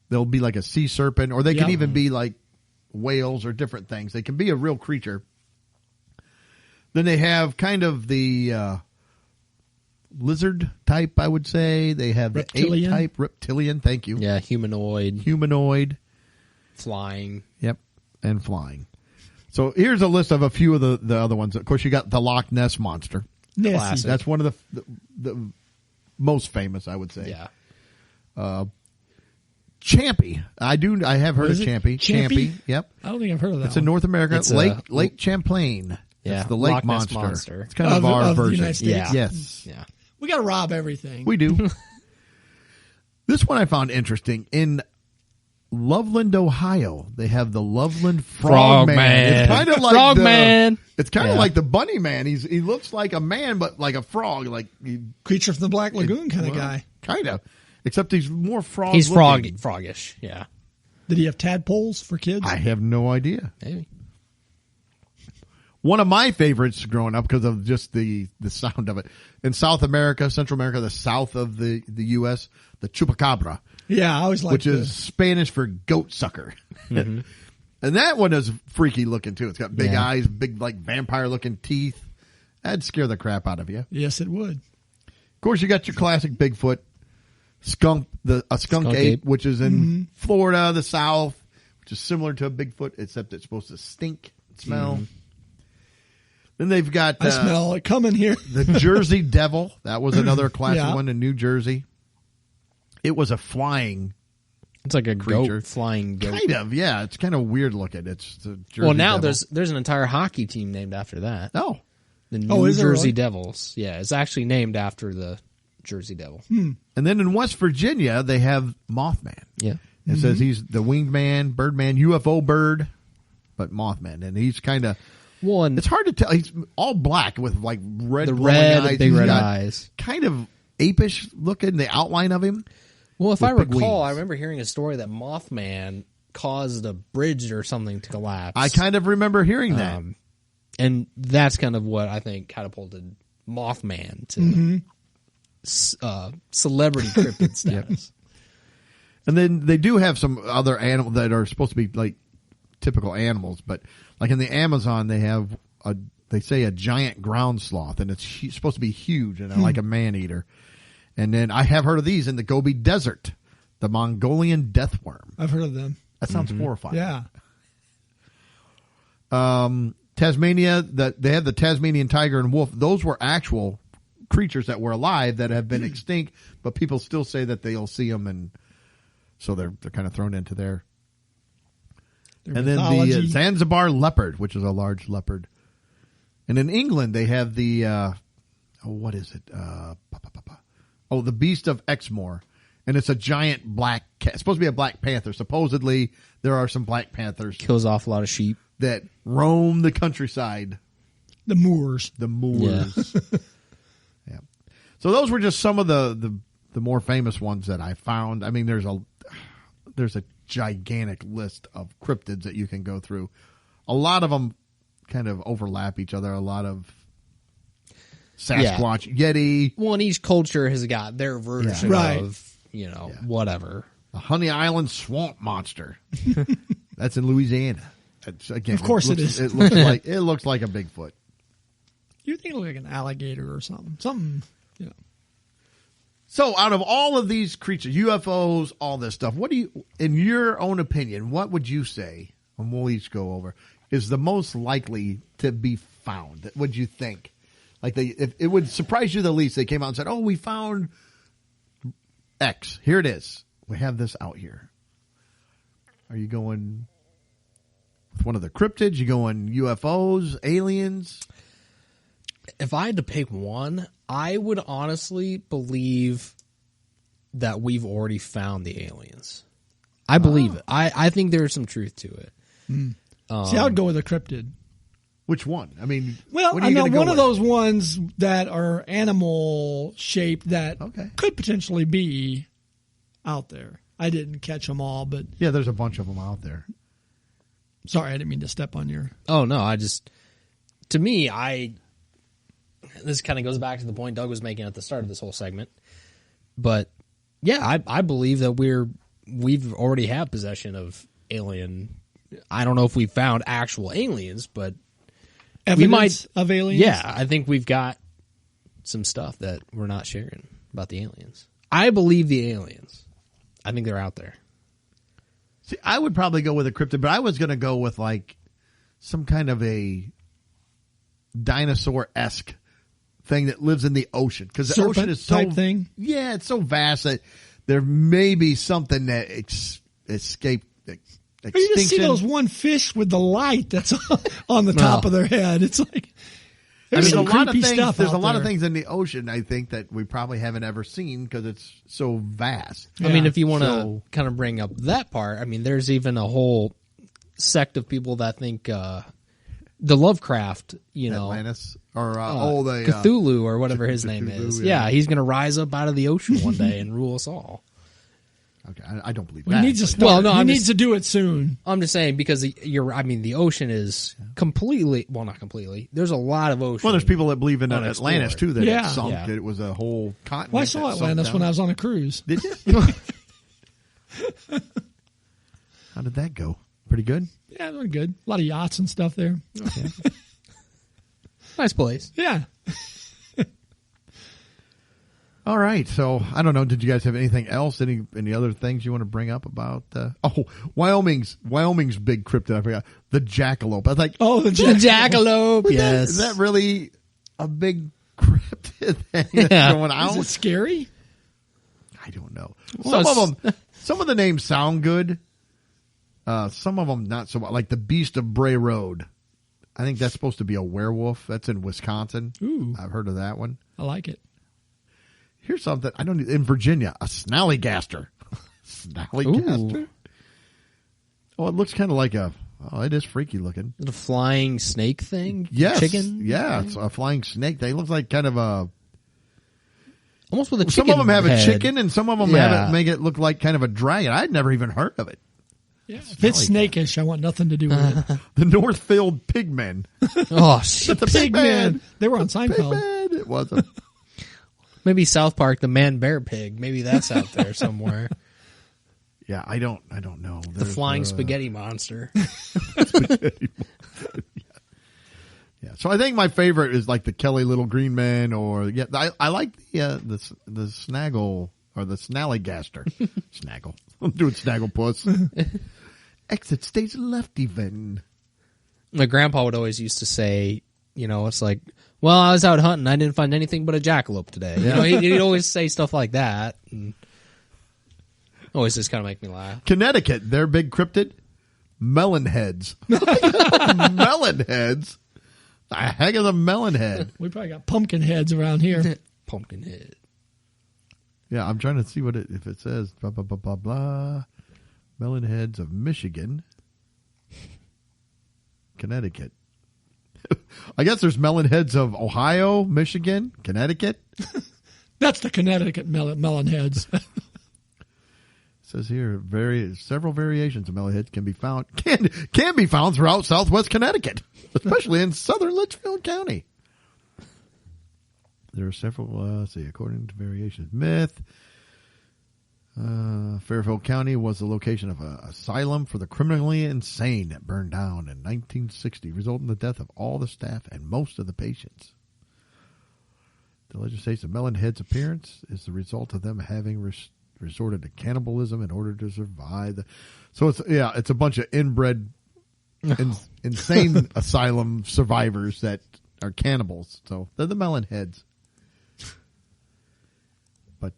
They'll be like a sea serpent, or they can even be like whales or different things. They can be a real creature. Then they have kind of the lizard type, I would say. They have reptilian. The ape type, reptilian. Thank you. Yeah, humanoid. Flying. Yep, and flying. So here's a list of a few of the other ones. Of course, you got the Loch Ness Monster. Classic. That's one of the most famous, I would say. Yeah. Champy. I have heard of Champy. Champy? Yep. I don't think I've heard of that. It's in North America. It's Lake Champlain. Yeah. It's the lake Loch Ness monster. Monster. It's kind of our the version. United States? Yeah. Yes. Yeah. We got to rob everything. We do. This one I found interesting. In Loveland, Ohio, they have the Loveland Frogman. It's kind of like Frogman. It's kind of like the Bunny Man. He looks like a man, but like a frog. Like Creature from the Black Lagoon kind of guy. Kind of. Except he's more frog. He's froggish. Yeah. Did he have tadpoles for kids? I have no idea. Maybe. One of my favorites growing up because of just the sound of it. In South America, Central America, the south of the U.S., the chupacabra. Yeah, I always like which is Spanish for goat sucker. Mm-hmm. And that one is freaky looking too. It's got big eyes, big like vampire looking teeth. That'd scare the crap out of you. Yes, it would. Of course, you got your classic Bigfoot, skunk ape, which is in Florida, the South, which is similar to a Bigfoot, except it's supposed to stink and smell. Mm-hmm. Then they've got I smell it coming here. The Jersey Devil. That was another classic one in New Jersey. It was a flying It's like a creature. goat, flying goat. Kind of, yeah. It's kind of weird looking. It's the Jersey Well, now Devil. there's an entire hockey team named after that. Oh. The New is there Jersey really? Devils. Yeah, it's actually named after the Jersey Devil. And then in West Virginia, they have Mothman. Yeah. It says he's the winged man, birdman, UFO bird, but Mothman. And he's kind of, Well, and it's hard to tell. He's all black with like red, the glowing red, eyes. big He's red got eyes. Kind of apish looking, the outline of him. Well, if with I big recall, wings. I remember hearing a story that Mothman caused a bridge or something to collapse. I kind of remember hearing that. And that's kind of what I think catapulted Mothman to celebrity cryptid status. And then they do have some other animals that are supposed to be like typical animals, but like in the Amazon, they have they say a giant ground sloth, and it's supposed to be huge and like a man eater. And then I have heard of these in the Gobi Desert, the Mongolian death worm. I've heard of them. That sounds horrifying. Yeah. Tasmania, they have the Tasmanian tiger and wolf. Those were actual creatures that were alive that have been extinct, but people still say that they'll see them, and so they're kind of thrown into there. Their And then the mythology. Zanzibar leopard, which is a large leopard. And in England, they have the what is it? The Beast of Exmoor, and it's a giant black cat. It's supposed to be a black panther. Supposedly, there are some black panthers Kills off a lot of sheep. that roam the countryside. The Moors. The Moors. Yeah. So those were just some of the more famous ones that I found. I mean, there's a gigantic list of cryptids that you can go through. A lot of them kind of overlap each other. A lot of Sasquatch, Yeti, Well, and each culture has got their version Right. of, whatever. a Honey Island swamp monster. That's in Louisiana. That's, again, Of course it looks- is. It looks like a Bigfoot. You think it looked like an alligator or something. Something, So, out of all of these creatures, UFOs, all this stuff, what do you, in your own opinion, what would you say, and we'll each go over, is the most likely to be found? What would you think? Like, if it would surprise you the least, they came out and said, "Oh, we found X. Here it is. We have this out here." Are you going with one of the cryptids? You going UFOs, aliens? If I had to pick one, I would honestly believe that we've already found the aliens. I believe it. I think there's some truth to it. See, I would go with a cryptid. Which one? I mean, Well, what are I you know gonna go one of with? those ones that are animal shaped that Okay. could potentially be out there. I didn't catch them all, but Yeah, there's a bunch of them out there. sorry, I didn't mean to step on your. Oh, no, to me, this kind of goes back to the point Doug was making at the start of this whole segment. But yeah, I believe that we've already have possession of alien. I don't know if we found actual aliens, but Evidence of aliens? yeah, I think we've got some stuff that we're not sharing about the aliens. I believe the aliens. I think they're out there. See, I would probably go with a cryptid, but I was going to go with like some kind of a dinosaur-esque thing that lives in the ocean, because the Serpent ocean is so type thing? Yeah, it's so vast that there may be something that escaped Or you just see extinction. those one fish with the light that's on the top of their head. It's like there's There's some a lot of creepy things. stuff. There's a out lot of there. things in the ocean, I think, that we probably haven't ever seen because it's so vast. I mean, Yeah. if you want to So- kind of bring up that part, I mean, there's even a whole sect of people that think the Lovecraft, Atlantis or the Cthulhu or whatever his name Cthulhu, is. yeah. Yeah, he's going to rise up out of the ocean one day and rule us all. Okay, I don't believe He that. needs to but- start. Well, no, he I'm needs just- to do it soon. I'm just saying because the ocean is completely, well, not completely. There's a lot of ocean. Well, there's people that believe in Unexplored. Atlantis too. That Yeah. it sunk. Yeah. That it was a whole continent. Well, I saw that sunk Atlantis down. when I was on a cruise. Did you? How did that go? Pretty good. Yeah, it was good. A lot of yachts and stuff there. Nice place. Yeah. All right. So I don't know. Did you guys have anything else? Any other things you want to bring up about? Wyoming's big cryptid. I forgot the jackalope. I was like, Oh, the The jackalope. Yes. is that really a big cryptid thing that's Yeah. going Is out? it scary? I don't know. Well, Some of them, Some of the names sound good. Some of them not so much. Like the Beast of Bray Road. I think that's supposed to be a werewolf. That's in Wisconsin. Ooh. I've heard of that one. I like it. Here's something in Virginia, a snallygaster. Snallygaster? Ooh. Oh, it looks kind of like it is freaky looking. The flying snake thing? Yes. Chicken? Yeah, it's a flying snake. They look like kind of a... Almost with a Some chicken of them have head. a chicken and some of them have it, make it look like kind of a dragon. I'd never even heard of it. Yeah. If it's snakish, I want nothing to do with it. The Northfield Pigmen. Oh, shit. The Pigman. They were on Seinfeld. Pigman. It wasn't. Maybe South Park, the man bear pig. Maybe that's out there somewhere. Yeah, I don't know. The flying spaghetti monster. Spaghetti monster. Yeah. So I think my favorite is like the Kelly Little Green Men, or I like the Snaggle or the Snallygaster. Snaggle. I'm doing Snagglepuss. Exit stage left even. My grandpa would always used to say, it's like, well, I was out hunting. I didn't find anything but a jackalope today. He'd always say stuff like that. And always just kind of make me laugh. Connecticut, their big cryptid, melon heads. Melon heads? The heck is a melon head? We probably got pumpkin heads around here. Pumpkin head. Yeah, I'm trying to see if it says blah, blah, blah, blah, blah. Melon heads of Michigan. Connecticut. I guess there's melon heads of Ohio, Michigan, Connecticut. That's the Connecticut melon heads. It says here several variations of melon heads can be found throughout southwest Connecticut, especially in southern Litchfield County. There are several, according to variations. Myth. Fairfield County was the location of an asylum for the criminally insane that burned down in 1960, resulting in the death of all the staff and most of the patients. The legend states the melon head's appearance is the result of them having resorted to cannibalism in order to survive. So it's a bunch of inbred, insane asylum survivors that are cannibals. So they're the melon heads. But,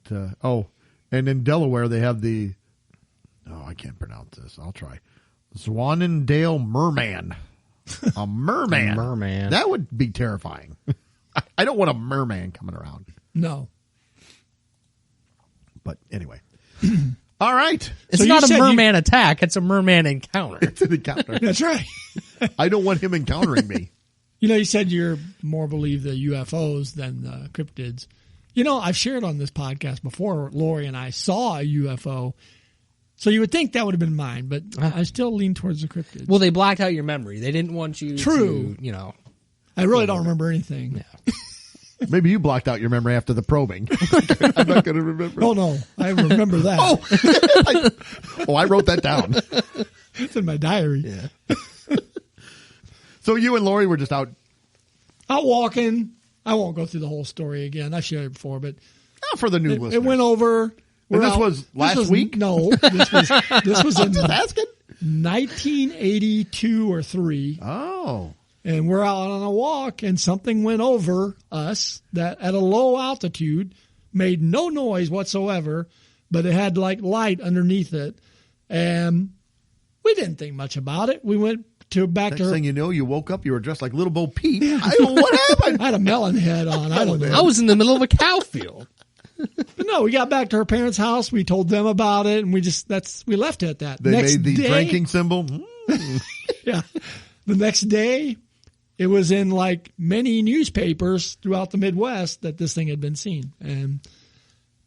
and in Delaware, they have I can't pronounce this. I'll try. Swannendale merman. A merman. A merman. That would be terrifying. I don't want a merman coming around. No. But anyway. All right. It's not a merman attack. It's a merman encounter. It's an encounter. That's right. I don't want him encountering me. You said you're more believe the UFOs than the cryptids. I've shared on this podcast before, Lori and I saw a UFO. So you would think that would have been mine, but I still lean towards the cryptids. Well, they blacked out your memory. They didn't want you to, I really don't remember anything. Yeah. Maybe you blocked out your memory after the probing. I'm not going to remember. Oh, no. I remember that. I wrote that down. It's in my diary. Yeah. So you and Lori were just out walking. I won't go through the whole story again. I've shared it before, but for the new listeners. It went over. And this was last week? No, this was in just asking. 1982 or 3. Oh. And we're out on a walk, and something went over us that at a low altitude made no noise whatsoever, but it had like light underneath it. And we didn't think much about it. We went back to her. Next thing you know, you woke up, you were dressed like Little Bo Peep. I don't know what happened. I had a melon head on. I don't know. I was in the middle of a cow field. But no, we got back to her parents' house. We told them about it, and we left it at that. They made the drinking symbol. Yeah. The next day, it was in like many newspapers throughout the Midwest that this thing had been seen. And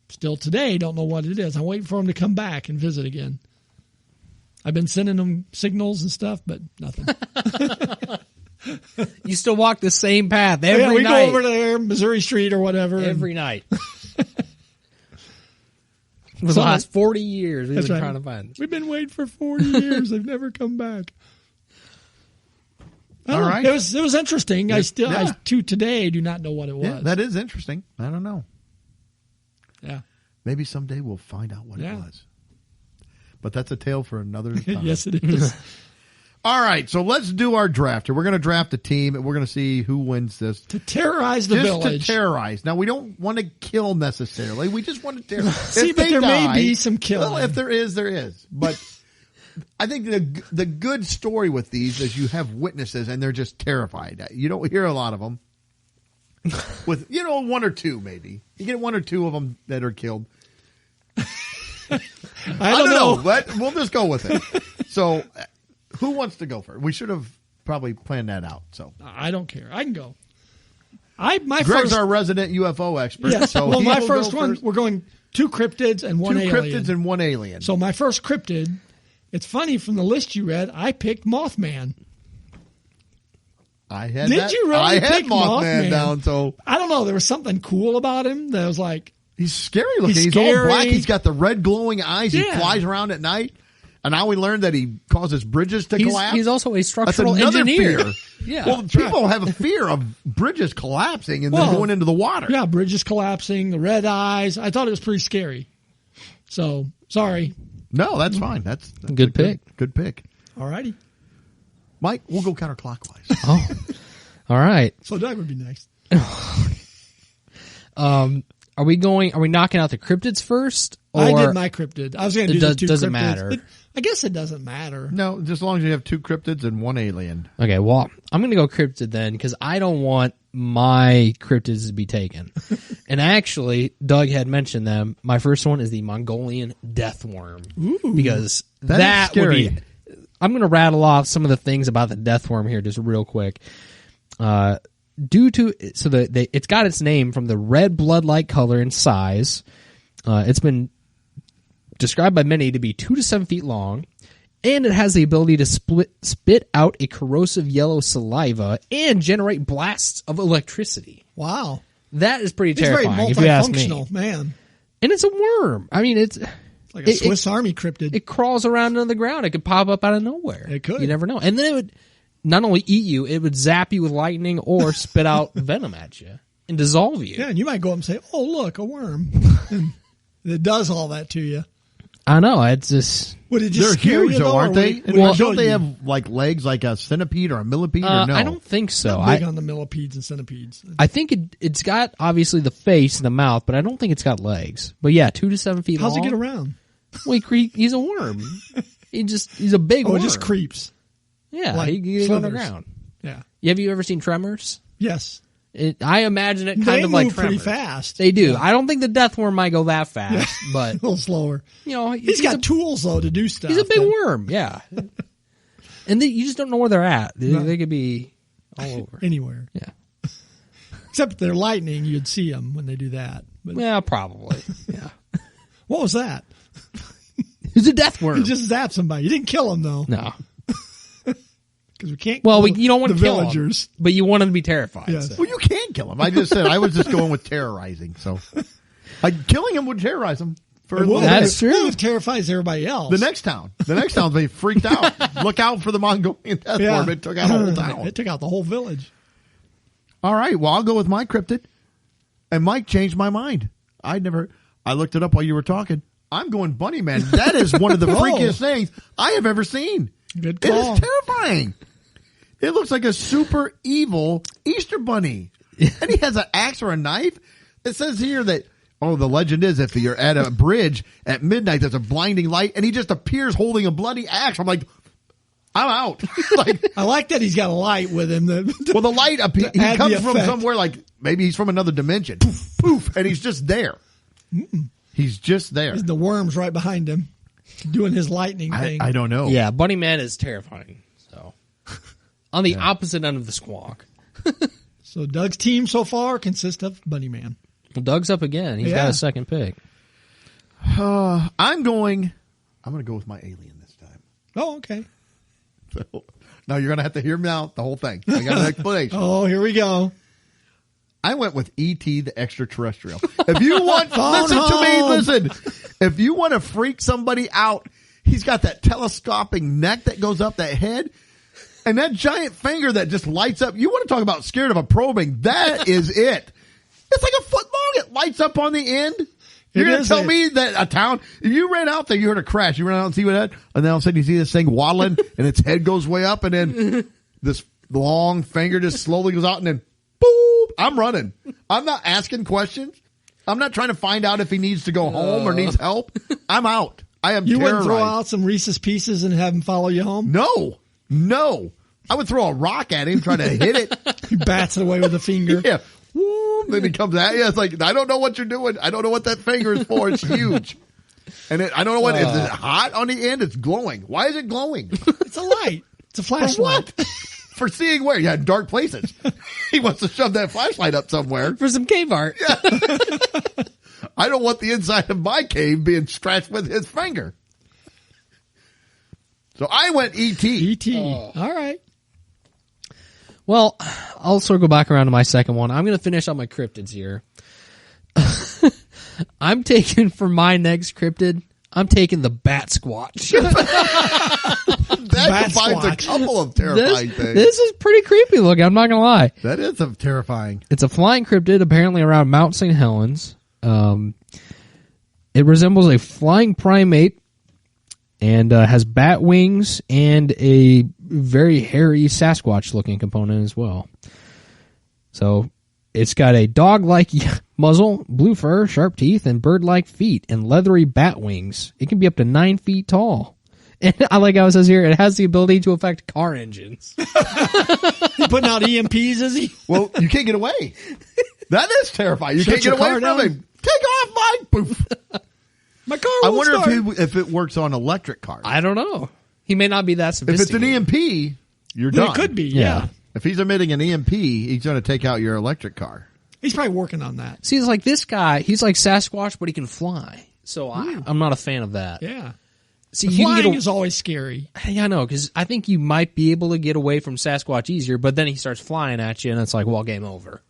still today, don't know what it is. I'm waiting for them to come back and visit again. I've been sending them signals and stuff, but nothing. You still walk the same path every night. We go over there, Missouri Street or whatever. Every night. For the last 40 years, we've been trying to find it. We've been waiting for 40 years. They've never come back. All right. It was interesting. I to today do not know what it was. Yeah, that is interesting. I don't know. Yeah. Maybe someday we'll find out what it was. But that's a tale for another time. Yes, it is. All right, so let's do our draft. We're going to draft a team, and we're going to see who wins this. To terrorize the village. To terrorize. Now, we don't want to kill necessarily. We just want to terrorize. See, but there may be some killing. Well, if there is, there is. But I think the good story with these is you have witnesses, and they're just terrified. You don't hear a lot of them. With, one or two, maybe. You get one or two of them that are killed. I don't know. But we'll just go with it. So, who wants to go first? We should have probably planned that out. So I don't care. I can go. Greg's our resident UFO expert. Yeah. So well, my first one, we're going 2 cryptids and 1 alien. 2 cryptids and 1 alien. So my first cryptid, it's funny from the list you read, I picked Mothman. Did you really pick Mothman down? So I don't know. There was something cool about him that was like, he's scary looking. He's all black. He's got the red glowing eyes. He flies around at night. And now we learned that he causes bridges to collapse. He's also a structural engineer. Fear. Yeah. Well, people have a fear of bridges collapsing and then going into the water. Yeah, bridges collapsing, the red eyes. I thought it was pretty scary. So, sorry. No, that's fine. That's good pick. Good pick. All righty. Mike, we'll go counterclockwise. Oh, all right. So Doug would be next. Are we knocking out the cryptids first? Or I did my cryptid. I was going to do the 2 doesn't cryptids. matter. I guess it doesn't matter. No, just as long as you have 2 cryptids and 1 alien. Okay, well, I'm going to go cryptid then because I don't want my cryptids to be taken. And actually, Doug had mentioned them. My first one is the Mongolian death worm. Ooh, because that would be... I'm going to rattle off some of the things about the death worm here just real quick. It's got its name from the red blood-like color and size. It's been described by many to be 2 to 7 feet long, and it has the ability to spit out a corrosive yellow saliva and generate blasts of electricity. Wow. That is pretty terrifying, if you ask me. Man. And it's a worm. I mean, it's like a Swiss Army cryptid. It crawls around on the ground. It could pop up out of nowhere. It could. You never know. And then it would not only eat you, it would zap you with lightning or spit out venom at you and dissolve you. Yeah, and you might go up and say, oh, look, a worm. And it does all that to you. I know. It's just... They're huge, though, aren't they? Well, don't they have like legs like a centipede or a millipede? Or no? I don't think so. I'm big on the millipedes and centipedes. I think it's got, obviously, the face and the mouth, but I don't think it's got legs. But yeah, 2 to 7 feet long. How's it get around? Well, he's a worm. He's a big worm. It just creeps. Yeah, like he gets on the ground. Yeah. Have you ever seen Tremors? Yes. I imagine it kind of like Tremors. They move pretty fast. They do. Yeah. I don't think the death worm might go that fast, but... a little slower. He's got tools, though, to do stuff. He's a big worm, yeah. And you just don't know where they're at. They could be all over. Anywhere. Yeah. Except if they're lightning, you'd see them when they do that. But... Yeah, probably. Yeah. What was that? It's a death worm. You just zapped somebody. You didn't kill him, though. No. Because we can't you don't want to kill villagers. But you want them to be terrified. Yes. So. Well, you can kill them. I just said I was just going with terrorizing. So killing them would terrorize them. That's true. It terrifies everybody else. The next town, they freaked out. Look out for the Mongolian death worm. It took out the whole town. It took out the whole village. All right. Well, I'll go with my cryptid. And Mike changed my mind. I looked it up while you were talking. I'm going bunny man. That is one of the freakiest things I have ever seen. Good call. It is terrifying. It looks like a super evil Easter bunny. And he has an axe or a knife. It says here that, the legend is if you're at a bridge at midnight, there's a blinding light, and he just appears holding a bloody axe. I'm like, I'm out. I like that he's got a light with him. The light, he comes from somewhere, like maybe he's from another dimension. Poof, poof, and he's just there. He's just there. The worm's right behind him doing his lightning thing. I don't know. Yeah, bunny man is terrifying. So on the opposite end of the squawk. So Doug's team so far consists of bunny man. Well, Doug's up again. He's got a second pick. I'm going to go with my alien this time. Oh, okay. So, now you're going to have to hear me out the whole thing. I got an explanation. Oh, here we go. I went with E.T. the extraterrestrial. If you want, listen. If you want to freak somebody out, he's got that telescoping neck that goes up that head and that giant finger that just lights up. You want to talk about scared of a probing. That is it. It's like a foot long. It lights up on the end. You're going to tell me that a town, if you ran out there, you heard a crash, you ran out and see what that, and then all of a sudden you see this thing waddling and its head goes way up and then this long finger just slowly goes out and then boom, I'm running. I'm not asking questions. I'm not trying to find out if he needs to go home or needs help. I'm out. I am You terrorized. wouldn't throw out some Reese's Pieces and have him follow you home? No. I would throw a rock at him, try to hit it. He bats it away with a finger. Yeah. Woo, then he comes at you. It's like, I don't know what you're doing. I don't know what that finger is for. It's huge. And I don't know what, is it hot on the end? It's glowing. Why is it glowing? It's a light. It's a flashlight. For what? For seeing where? Yeah, dark places. He wants to shove that flashlight up somewhere. For some cave art. Yeah. I don't want the inside of my cave being scratched with his finger. So I went E.T. E.T. All right. Well, I'll circle back around to my second one. I'm going to finish up my cryptids here. I'm taking for my next cryptid, I'm taking the Bat Squatch. That combines a couple of terrifying things. This is pretty creepy looking, I'm not going to lie. That is terrifying. It's a flying cryptid apparently around Mount St. Helens. It resembles a flying primate and has bat wings and a very hairy Sasquatch-looking component as well. So it's got a dog-like muzzle, blue fur, sharp teeth, and bird-like feet, and leathery bat wings. It can be up to 9 feet tall. And I like how it says here, it has the ability to affect car engines. He putting out EMPs, is he? Well, you can't get away. That is terrifying. You Shut can't your get away car from down. him. Take off mine. Poof. My car I won't wonder start. if it works on electric cars. I don't know. He may not be that If it's an sophisticated. EMP, you're done. It could be, yeah. If he's emitting an EMP, he's going to take out your electric car. He's probably working on that. See, it's like this guy, he's like Sasquatch, but he can fly. So I'm not a fan of that. Yeah. See, The you can flying get is always scary. Yeah, I know, because I think you might be able to get away from Sasquatch easier, but then he starts flying at you, and it's like, well, game over.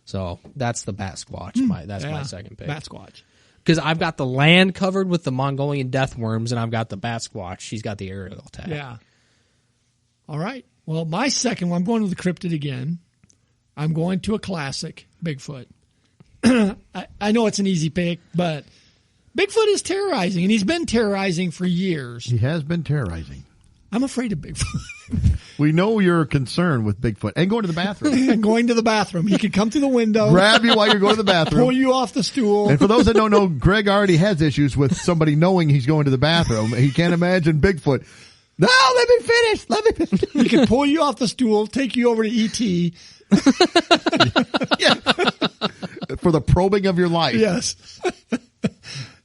So that's the Bat Squatch. That's my second pick. Bat Squatch. Because I've got the land covered with the Mongolian death worms, and I've got the Bat Squatch. She's got the aerial attack. Yeah. All right. Well, my second one, I'm going to the cryptid again. I'm going to a classic, Bigfoot. I know it's an easy pick, but Bigfoot is terrorizing, and he's been terrorizing for years. He has been terrorizing. I'm afraid of Bigfoot. We know you're concerned with Bigfoot. And going to the bathroom. Going to the bathroom. He could come through the window. Grab you while you're going to the bathroom. Pull you off the stool. And for those that don't know, Greg already has issues with somebody knowing he's going to the bathroom. He can't imagine Bigfoot. No, let me finish. Let me finish. He can pull you off the stool, take you over to E.T. Yeah. For the probing of your life. Yes.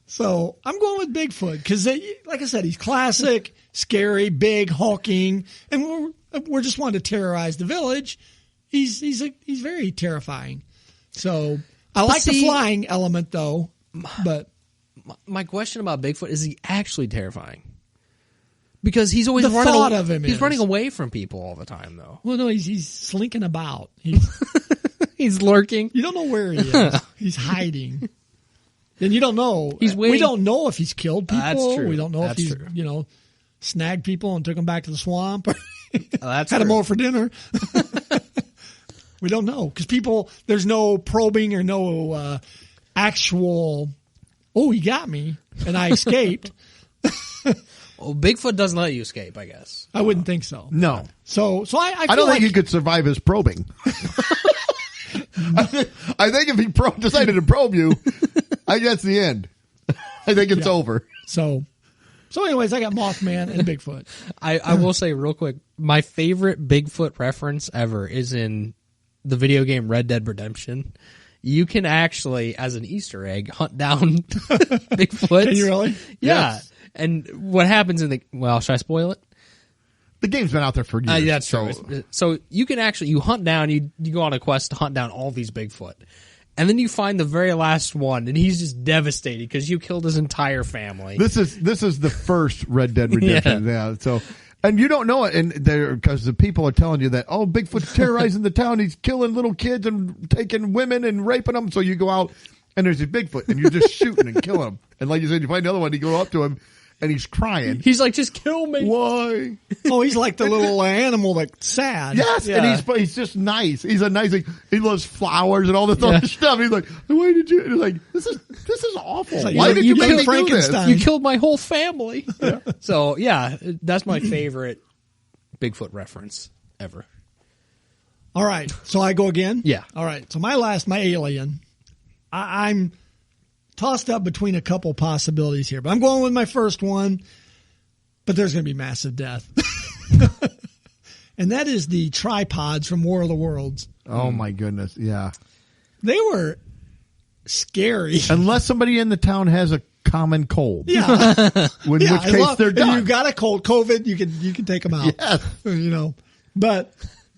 So I'm going with Bigfoot because, like I said, he's classic, scary, big, hulking, and we're just wanting to terrorize the village. He's very terrifying. So I like the flying element though. But my question about Bigfoot is: he actually terrifying? Because he's always The running. thought of him he's is. running away from people all the time, though. well, no, he's slinking about. He's lurking. You don't know where he is. He's hiding. And you don't know. He's waiting. We don't know if he's killed people. That's true. We don't know That's if he's, true. snagged people and took them back to the swamp. Or That's had them true. over for dinner. We don't know because there's no probing or no actual. Oh, he got me, and I escaped. Well, Bigfoot doesn't let you escape, I guess. I wouldn't think so. No. So I I feel don't like think he could survive his probing. I think if he decided to probe you, I guess the end. I think it's over. So anyways, I got Mothman and Bigfoot. I will say real quick, my favorite Bigfoot reference ever is in the video game Red Dead Redemption. You can actually, as an Easter egg, hunt down Bigfoot. Can you really? Yeah. Yes. And what happens should I spoil it? The game's been out there for years. That's true. So you can actually, you hunt down, you go on a quest to hunt down all these Bigfoot. And then you find the very last one, and he's just devastated because you killed his entire family. This is the first Red Dead Redemption. Yeah. So, and you don't know it, and because the people are telling you that, Bigfoot's terrorizing the town. He's killing little kids and taking women and raping them. So you go out, and there's a Bigfoot, and you're just shooting and killing him. And like you said, you find another one, you go up to him, and he's crying. He's like, just kill me. Why? Oh, he's like the little animal that's sad. Yes, Yeah. and he's just nice. He's a nice. He loves flowers and all this other stuff. He's like, why did you? Like, this is awful. like, Why did you make me do this? Frankenstein. You killed my whole family. So, yeah, that's my favorite Bigfoot reference ever. All right, so I go again? Yeah. All right, so my alien, I'm tossed up between a couple possibilities here, but I'm going with my first one, but there's going to be massive death. And that is the tripods from War of the Worlds. Oh my goodness! Yeah. They were scary. Unless somebody in the town has a common cold. Yeah. In which case they're If done. you got a cold, COVID, you can take them out. Yes. You know, but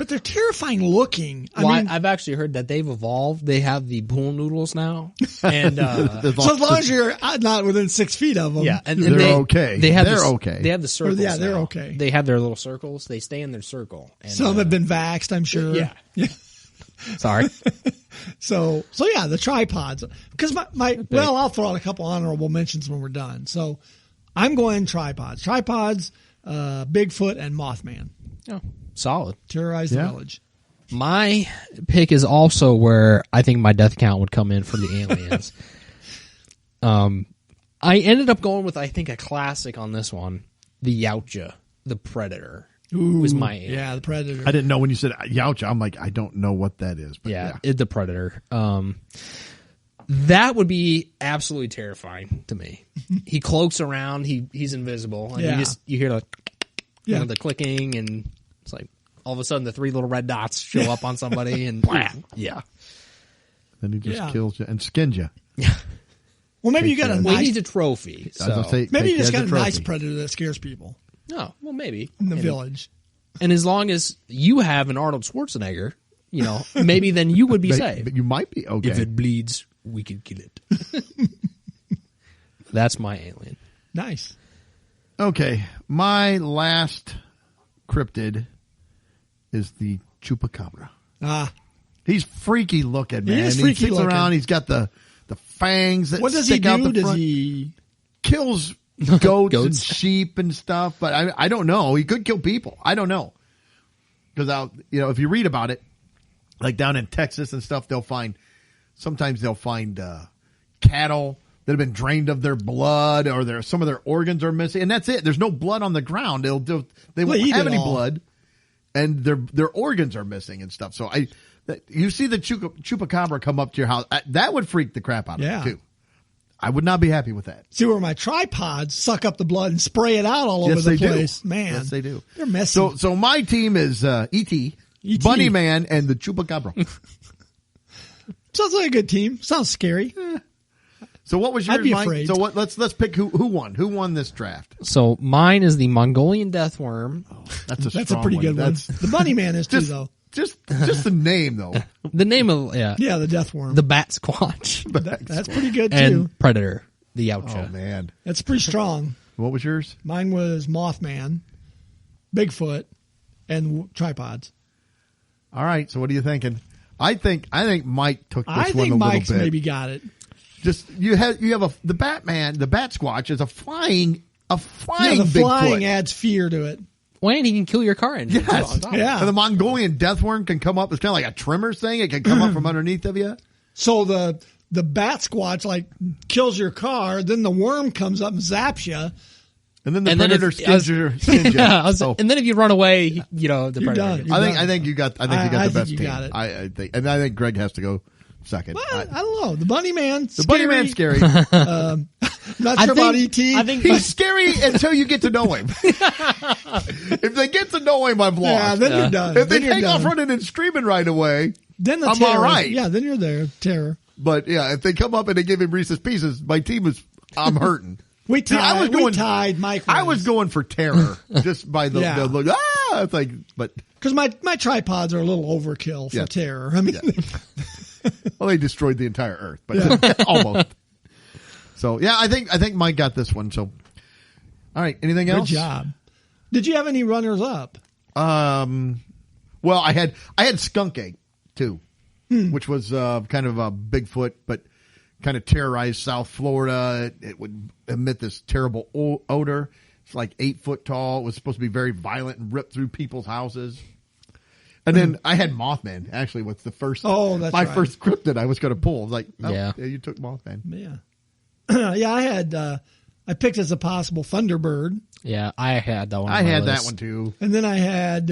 they're terrifying looking. I Well, mean, I've actually heard that they've evolved. They have the pool noodles now. And, so as long as you're not within 6 feet of them. yeah, and They're they, okay. They have They're the, okay. They have the circles. yeah, they're now. okay. They have their little circles. They stay in their circle. And, Some have been vaxxed, I'm sure. Yeah. Yeah. Sorry. So yeah, the tripods. Because well, I'll throw out a couple honorable mentions when we're done. So I'm going tripods. Tripods, Bigfoot, and Mothman. Oh, solid. Terrorize the village. My pick is also where I think my death count would come in for the aliens. I ended up going with, I think, a classic on this one. The Yautja, the Predator, was my alien. Yeah, the Predator. I didn't know when you said Yautja. I'm like, I don't know what that is. But yeah. The Predator. That would be absolutely terrifying to me. He cloaks around. He's invisible. And you hear the clicking, and it's like all of a sudden the 3 little red dots show up on somebody, and yeah. Then he just kills you and skins you. Well, maybe you got a Well, nice. he's a trophy. So. Maybe you just as got a trophy. nice Predator that scares people No, well, maybe. in the village. And as long as you have an Arnold Schwarzenegger, maybe then you would be safe. But you might be okay. If it bleeds, we can kill it. That's my alien. Nice. Okay, my last cryptid is the chupacabra. He's freaky looking, man. He is freaky sits looking. around. He's got the fangs that What does he stick out do? the Does front. he? Kills goats and Goats. sheep and stuff, but I don't know. He could kill people. I don't know. Because if you read about it, like down in Texas and stuff, sometimes they'll find cattle that have been drained of their blood, or some of their organs are missing, and that's it. There's no blood on the ground. They won't eat have it any all. blood, and their organs are missing and stuff. So you see the chupacabra come up to your house, that would freak the crap out of me too. I would not be happy with that. See where my tripods suck up the blood and spray it out all over Yes, the they do. place. Man, Yes, they do. They're messy. So my team is E.T., E.T.. Bunny Man, and the chupacabra. Sounds like a good team. Sounds scary. So what was yours, I'd be Mike? afraid. So let's pick who won. Who won this draft? So mine is the Mongolian death worm. That's a That's a pretty good one. The Bunny Man is too, though. Just the name though. The name of Yeah, the death worm. the bat squatch That's pretty good too. and Predator, the Yautja. Oh man, That's pretty strong. what was yours? Mine was Mothman, Bigfoot, and tripods. All right. So what are you thinking? I think Mike took this I one think a Mike's little bit. maybe got it. Just you have the Batman, the Bat Squatch is a flying Yeah, the Bigfoot. flying adds fear to it. Well, and he can kill your car engine. Yes. Yeah. And the Mongolian death worm can come up. It's kind of like a trimmer thing. It can come up from underneath of you. So the bat squatch kills your car, then the worm comes up and zaps you. And then the And then predator skins you. Yeah, So and then if you run away, the You're Predator. done. gets- You're I think you got the think best you team. got it. I think, and I think Greg has to go second. Well, I don't know. The Bunny Man. The Bunny Man's scary. Not sure about E.T. I think He's scary until you get to know him. If they get to know him, I've lost. Yeah, then you're done. If they Then you're take off done. running and screaming right away, Then the I'm terror. all right. Yeah, then you're there. Terror. but yeah, if they come up and they give him Reese's Pieces, my team I'm hurting. We See, tied. We tied. Mike. I was going for terror just by the, Yeah. the look. It's like, but because my tripods are a little overkill for Yeah. terror. I mean, well, they destroyed the entire Earth, but almost. So yeah, I think Mike got this one. So, all right, anything good else? job. Did you have any runners up? Well, I had skunk ape too, which was kind of a Bigfoot, but kind of terrorized South Florida. It would emit this terrible odor. It's like 8 foot tall. It was supposed to be very violent and rip through people's houses. And then I had Mothman, actually, was the first, that's my right. first cryptid I was going to pull. I was like, Yeah. you took Mothman. Yeah. Yeah, I had, I picked as a possible Thunderbird. Yeah, I had that one. I on my had list. that one too. And then I had,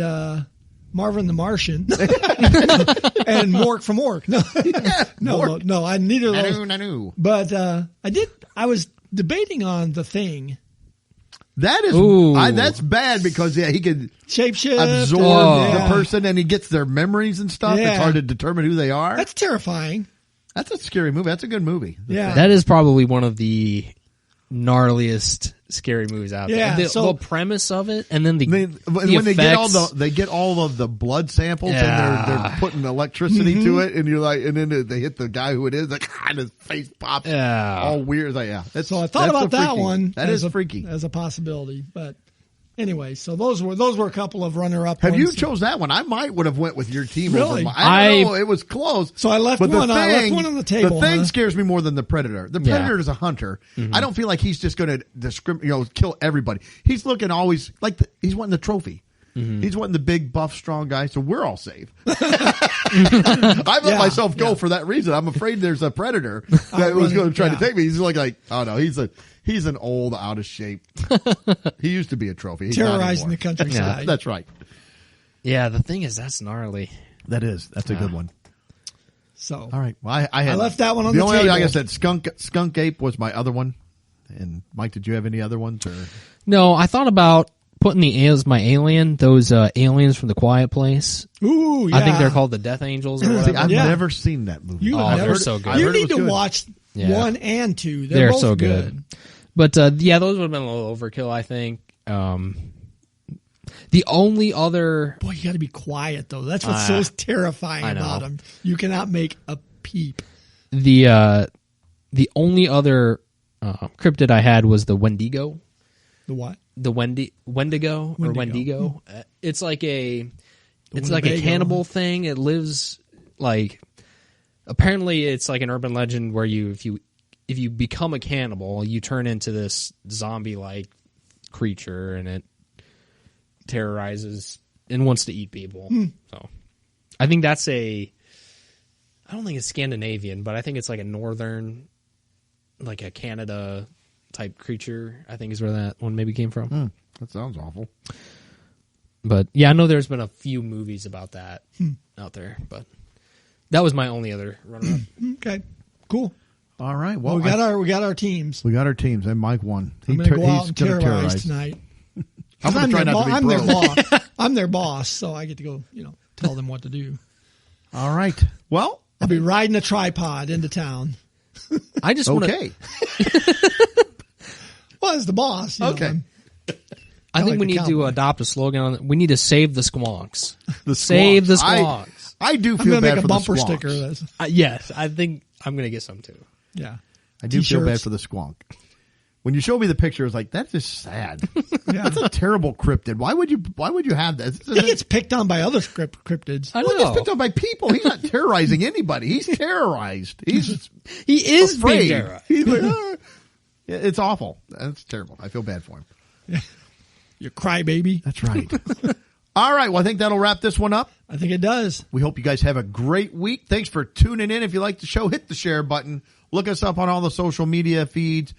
Marvin the Martian and Mork from Ork. No, Mork. no, I neither of those. Nanu. But, I was debating on the Thing. That is, Ooh. that's bad because he could Shapeshift. absorb Yeah. the person and he gets their memories and stuff. Yeah. It's hard to determine who they are. That's terrifying. That's a scary movie. That's a good movie. Yeah. That is probably one of the gnarliest scary movies out Yeah, there. so- The premise of it, and then the When they get effects. they get all of the blood samples and Yeah. they're putting electricity to it, and you're like, and then they hit the guy who it is, like, and his face pops, Yeah. all weird. It's like, yeah, that's, So I thought about that freaky. one. That as is freaky. as a possibility. But anyway, so those were a couple of runner-up Have ones. you chose that one? I might would have went with your team. Really? Over mine. I don't I- know. It was close. So I left but one- I left one on the table, The thing huh? scares me more than the predator. The Yeah. predator is a hunter. I don't feel like he's just going to kill everybody. He's looking always like he's wanting the trophy. He's wanting the big, buff, strong guy, so we're all safe. I let myself go for that reason. I'm afraid there's a predator that was going to try to take me. He's like, oh no, he's an old, out of shape. He used to be a trophy. He's not terrorizing the anymore. countryside? That's right. Yeah, the thing is, that's gnarly. That's a good one. So All right. Well, I left that one on the only other, table. like I said, skunk ape was my other one. And Mike, did you have any other ones? Or No, I thought about putting my alien, those aliens from The Quiet Place. Ooh, yeah. I think they're called the Death Angels or See, whatever. I've Yeah. never seen that movie. You Oh, have they're never, so good. I You heard it need was to good. watch Yeah. 1 and 2. They're both so good. But yeah, those would have been a little overkill, I think. The only other Boy, you got to be quiet though. That's what's so terrifying I know. about them. You cannot make a peep. the only other cryptid I had was the Wendigo. The what? The Wendigo or Wendigo. Wendigo. It's like a Winnebago. cannibal thing. It lives like apparently it's like an urban legend where if you become a cannibal, you turn into this zombie like creature and it terrorizes and wants to eat people. So I think I don't think it's Scandinavian, but I think it's like a northern, like a Canada type creature, I think is where that one maybe came from. That sounds awful. But yeah, I know there's been a few movies about that out there, but that was my only other runner-up. Okay, cool. All right. Well, we got our teams. we got our teams, and Mike won. I'm going to go out he's and gonna terrorize tonight. I'm going to try not to be I'm their pro. boss. I'm their boss, so I get to go. Tell them what to do. All right. Well, I'll be riding a tripod into town. I just want to. okay. Well, as the boss. Okay. I think like we the need to cowboy. adopt a slogan on it. We need to save the squonks. The Save the squonks. squonks. I do I'm feel going to bad make for a bumper the squonks. sticker. That's, Yes, I think I'm going to get some too. yeah. I do feel bad T-shirts. for the squonk. When you showed me the picture, I was like, that's just sad. Yeah. That's a terrible cryptid. Why would you have that? He gets picked on by other cryptids. I Well, he gets know. picked on by people. He's not terrorizing anybody. He's terrorized. He's He is afraid. being terrorized. He's like, "Ah." Yeah, it's awful. That's terrible. I feel bad for him. You crybaby. That's right. All right. Well, I think that'll wrap this one up. I think it does. We hope you guys have a great week. Thanks for tuning in. If you like the show, hit the share button. Look us up on all the social media feeds.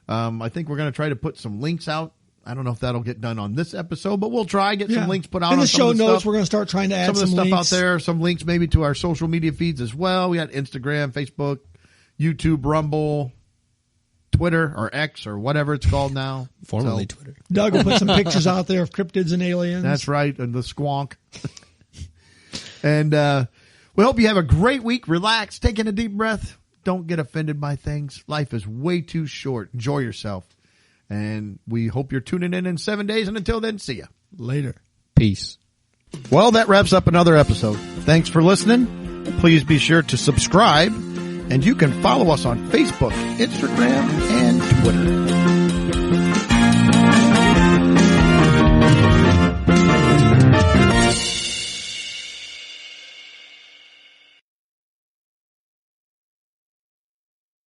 I think we're going to try to put some links out. I don't know if that'll get done on this episode, but we'll try get some links put out in on the some show of the notes. stuff. We're going to start trying to add Some of the stuff links out there, some links maybe to our social media feeds as well. We got Instagram, Facebook, YouTube, Rumble, Twitter, or X, or whatever it's called now. Formerly So, Twitter. Doug will put some pictures out there of cryptids and aliens. That's right, and the squonk. And we hope you have a great week. Relax, taking a deep breath. Don't get offended by things. Life is way too short. Enjoy yourself. And we hope you're tuning in 7 days. And until then, see ya. Later. Peace. Well, that wraps up another episode. Thanks for listening. Please be sure to subscribe. And you can follow us on Facebook, Instagram, and Twitter.